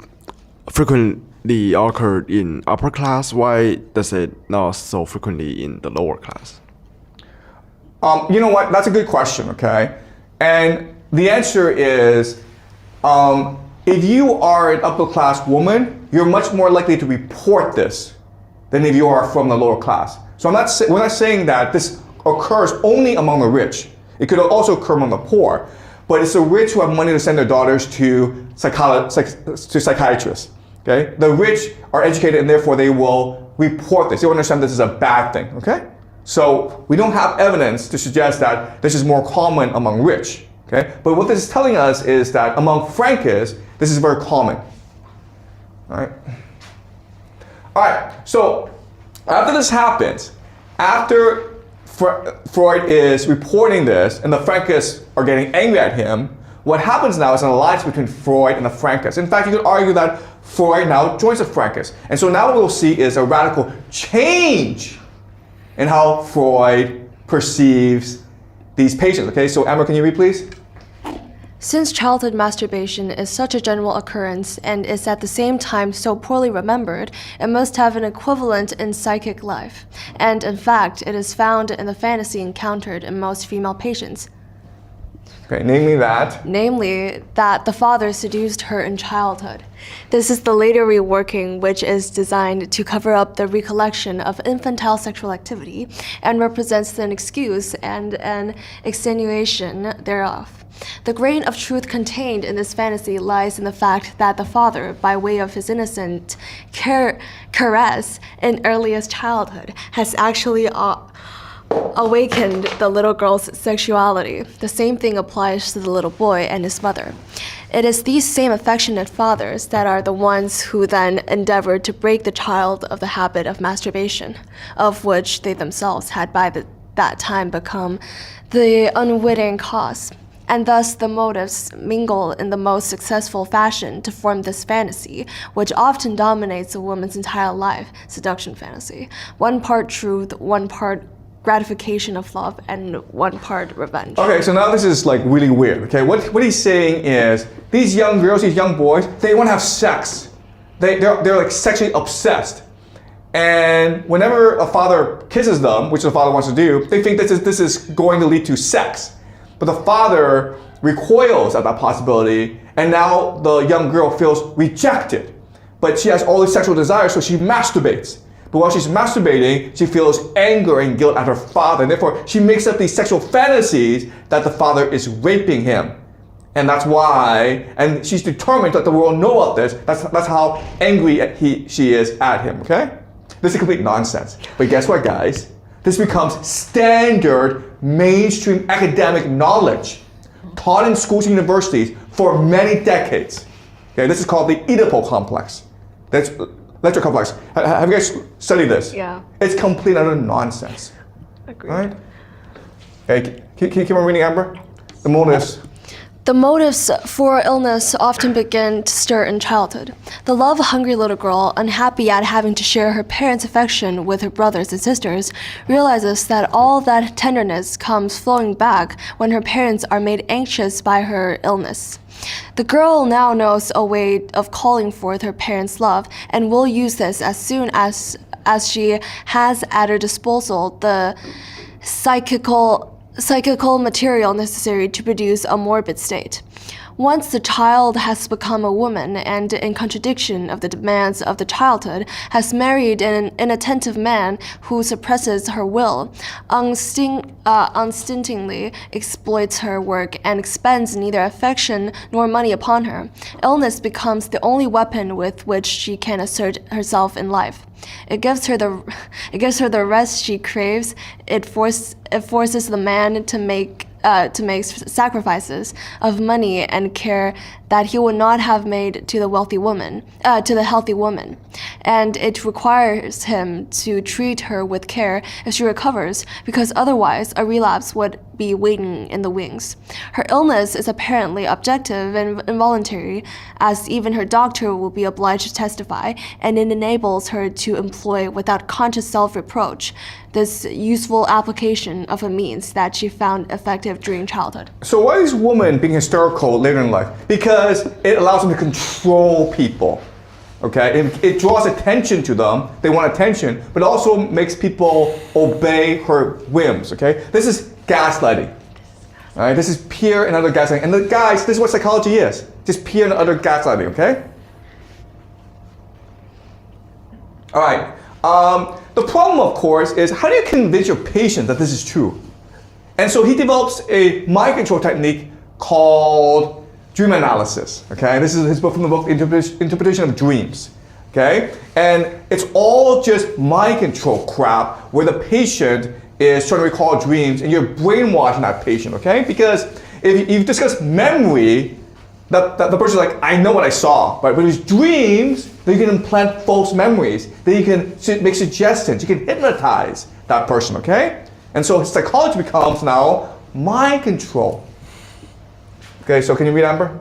frequently occurred in upper class. Why does it not so frequently in the lower class? You know what? That's a good question, okay? And the answer is, if you are an upper class woman, you're much more likely to report this than if you are from the lower class. So we're not saying that this occurs only among the rich. It could also occur among the poor. But it's the rich who have money to send their daughters to psychiatrists. Okay? The rich are educated and therefore they will report this. They will understand this is a bad thing. Okay? So we don't have evidence to suggest that this is more common among rich. Okay? But what this is telling us is that among Frankists, this is very common. All right? All right, so after this happens, after Freud is reporting this and the Frankists are getting angry at him, what happens now is an alliance between Freud and the Frankists. In fact, you could argue that Freud now joins the Frankists. And so now what we'll see is a radical change in how Freud perceives these patients. Okay, so Amber, can you read, please? Since childhood masturbation is such a general occurrence and is at the same time so poorly remembered, it must have an equivalent in psychic life. And in fact, it is found in the fantasy encountered in most female patients. Okay, namely that. Namely, that the father seduced her in childhood. This is the later reworking, which is designed to cover up the recollection of infantile sexual activity and represents an excuse and an extenuation thereof. The grain of truth contained in this fantasy lies in the fact that the father, by way of his innocent caress in earliest childhood, has actually awakened the little girl's sexuality. The same thing applies to the little boy and his mother. It is these same affectionate fathers that are the ones who then endeavor to break the child of the habit of masturbation, of which they themselves had by that time become the unwitting cause. And thus the motives mingle in the most successful fashion to form this fantasy, which often dominates a woman's entire life, seduction fantasy. One part truth, one part gratification of love, and one part revenge. Okay, so now this is like really weird. Okay, what he's saying is these young girls, these young boys, they want to have sex. They're like sexually obsessed. And whenever a father kisses them, which the father wants to do, they think this is going to lead to sex. But the father recoils at that possibility, and now the young girl feels rejected. But she has all these sexual desires, so she masturbates. But while she's masturbating, she feels anger and guilt at her father, and therefore she makes up these sexual fantasies that the father is raping him. And that's why, and she's determined that the world know of this. That's how angry she is at him, okay? This is complete nonsense. But guess what, guys? This becomes standard mainstream academic knowledge taught in schools and universities for many decades. Okay, this is called the Oedipal complex. That's Lecture complex. Have you guys studied this? Yeah. It's complete utter nonsense. Agreed. All right? Okay, can you keep on reading, Amber? The motives. The motives for illness often begin to stir in childhood. The love-hungry little girl, unhappy at having to share her parents' affection with her brothers and sisters, realizes that all that tenderness comes flowing back when her parents are made anxious by her illness. The girl now knows a way of calling forth her parents' love and will use this as soon as she has at her disposal the psychical material necessary to produce a morbid state. Once the child has become a woman and, in contradiction of the demands of the childhood, has married an inattentive man who suppresses her will, unstintingly exploits her work, and expends neither affection nor money upon her, illness becomes the only weapon with which she can assert herself in life. It gives her the rest she craves. It forces the man to make sacrifices of money and care that he would not have made to the healthy woman, and it requires him to treat her with care if she recovers, because otherwise a relapse would be waiting in the wings. Her illness is apparently objective and involuntary, as even her doctor will be obliged to testify, and it enables her to employ without conscious self-reproach this useful application of a means that she found effective during childhood. So why is women being hysterical later in life? Because it allows them to control people. Okay, it draws attention to them. They want attention, but it also makes people obey her whims. Okay, this is gaslighting. All right, this is pure and utter gaslighting. And the guys, this is what psychology is: just pure and utter gaslighting. Okay. All right. The problem, of course, is how do you convince your patient that this is true? And so he develops a mind control technique called dream analysis. Okay, this is his book from the book Interpretation of Dreams. Okay, and it's all just mind control crap where the patient is trying to recall dreams and you're brainwashing that patient. Okay, because if you discuss memory, the person's like, I know what I saw, right? But his dreams, then you can implant false memories. Then you can make suggestions. You can hypnotize that person, okay? And so psychology becomes now mind control. Okay, so can you read, Amber?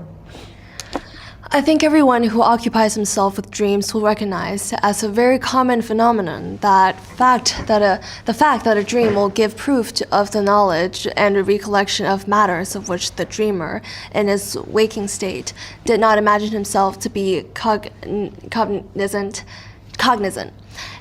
I think everyone who occupies himself with dreams will recognize as a very common phenomenon the fact that a dream will give proof of the knowledge and a recollection of matters of which the dreamer, in his waking state, did not imagine himself to be cognizant.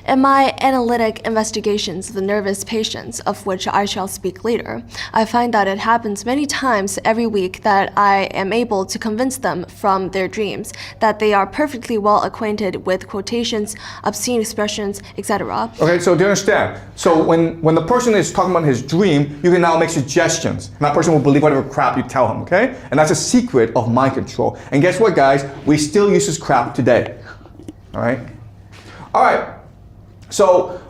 In my analytic investigations of the nervous patients, of which I shall speak later, I find that it happens many times every week that I am able to convince them from their dreams that they are perfectly well acquainted with quotations, obscene expressions, etc. Okay, so do you understand? So when the person is talking about his dream, you can now make suggestions. And that person will believe whatever crap you tell him, okay? And that's a secret of mind control. And guess what, guys? We still use this crap today. All right? All right. So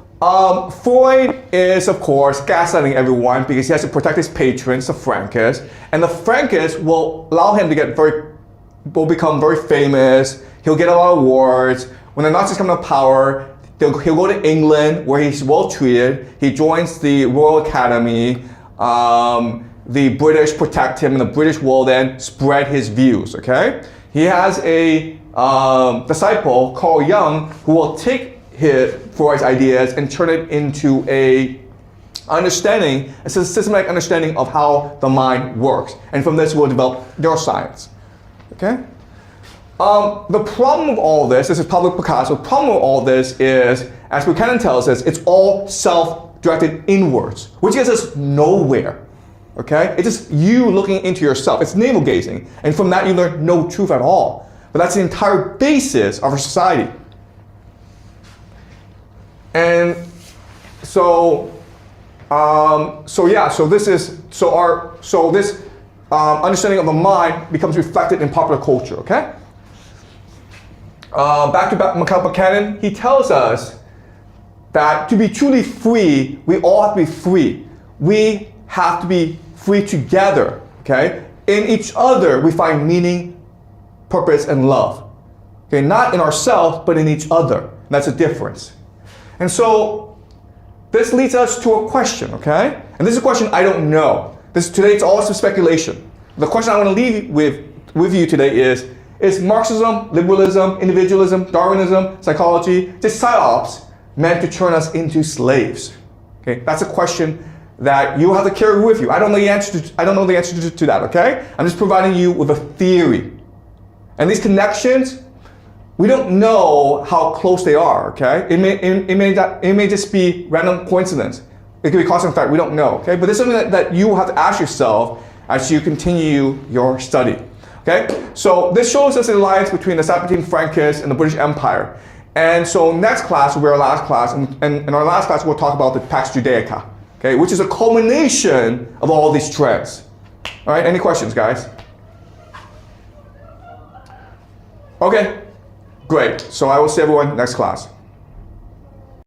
Freud is, of course, gaslighting everyone because he has to protect his patrons, the Frankists, and the Frankists will allow him to will become very famous. He'll get a lot of awards. When the Nazis come to power, he'll go to England where he's well treated. He joins the Royal Academy. The British protect him, and the British will then spread his views. Okay, he has a disciple, Carl Jung, who will take Freud's ideas and turn it into a systematic understanding of how the mind works. And from this, we'll develop neuroscience. Okay? The problem with all this is Pablo Picasso. The problem with all this is, as Buchanan tells us, it's all self-directed inwards, which gets us nowhere. Okay? It's just you looking into yourself. It's navel gazing. And from that, you learn no truth at all. But that's the entire basis of our society. And so this understanding of the mind becomes reflected in popular culture. Okay. Back to Michael Buchanan, he tells us that to be truly free, we all have to be free. We have to be free together. Okay. In each other, we find meaning, purpose, and love. Okay, not in ourselves, but in each other. That's a difference. And so this leads us to a question, okay? And this is a question I don't know. Today it's all some speculation. The question I want to leave with you today is Marxism, liberalism, individualism, Darwinism, psychology, just psyops meant to turn us into slaves? Okay, that's a question that you have to carry with you. I don't know the answer to that, okay? I'm just providing you with a theory. And these connections, we don't know how close they are, okay? It may just be random coincidence. It could be cause and effect, we don't know, okay? But this is something that you have to ask yourself as you continue your study, okay? So this shows us the alliance between the Sabbatine Frankists and the British Empire. And so next class will be our last class, and in our last class we'll talk about the Pax Judaica, okay? Which is a culmination of all these trends. All right, any questions, guys? Okay. Great. So I will see everyone next class.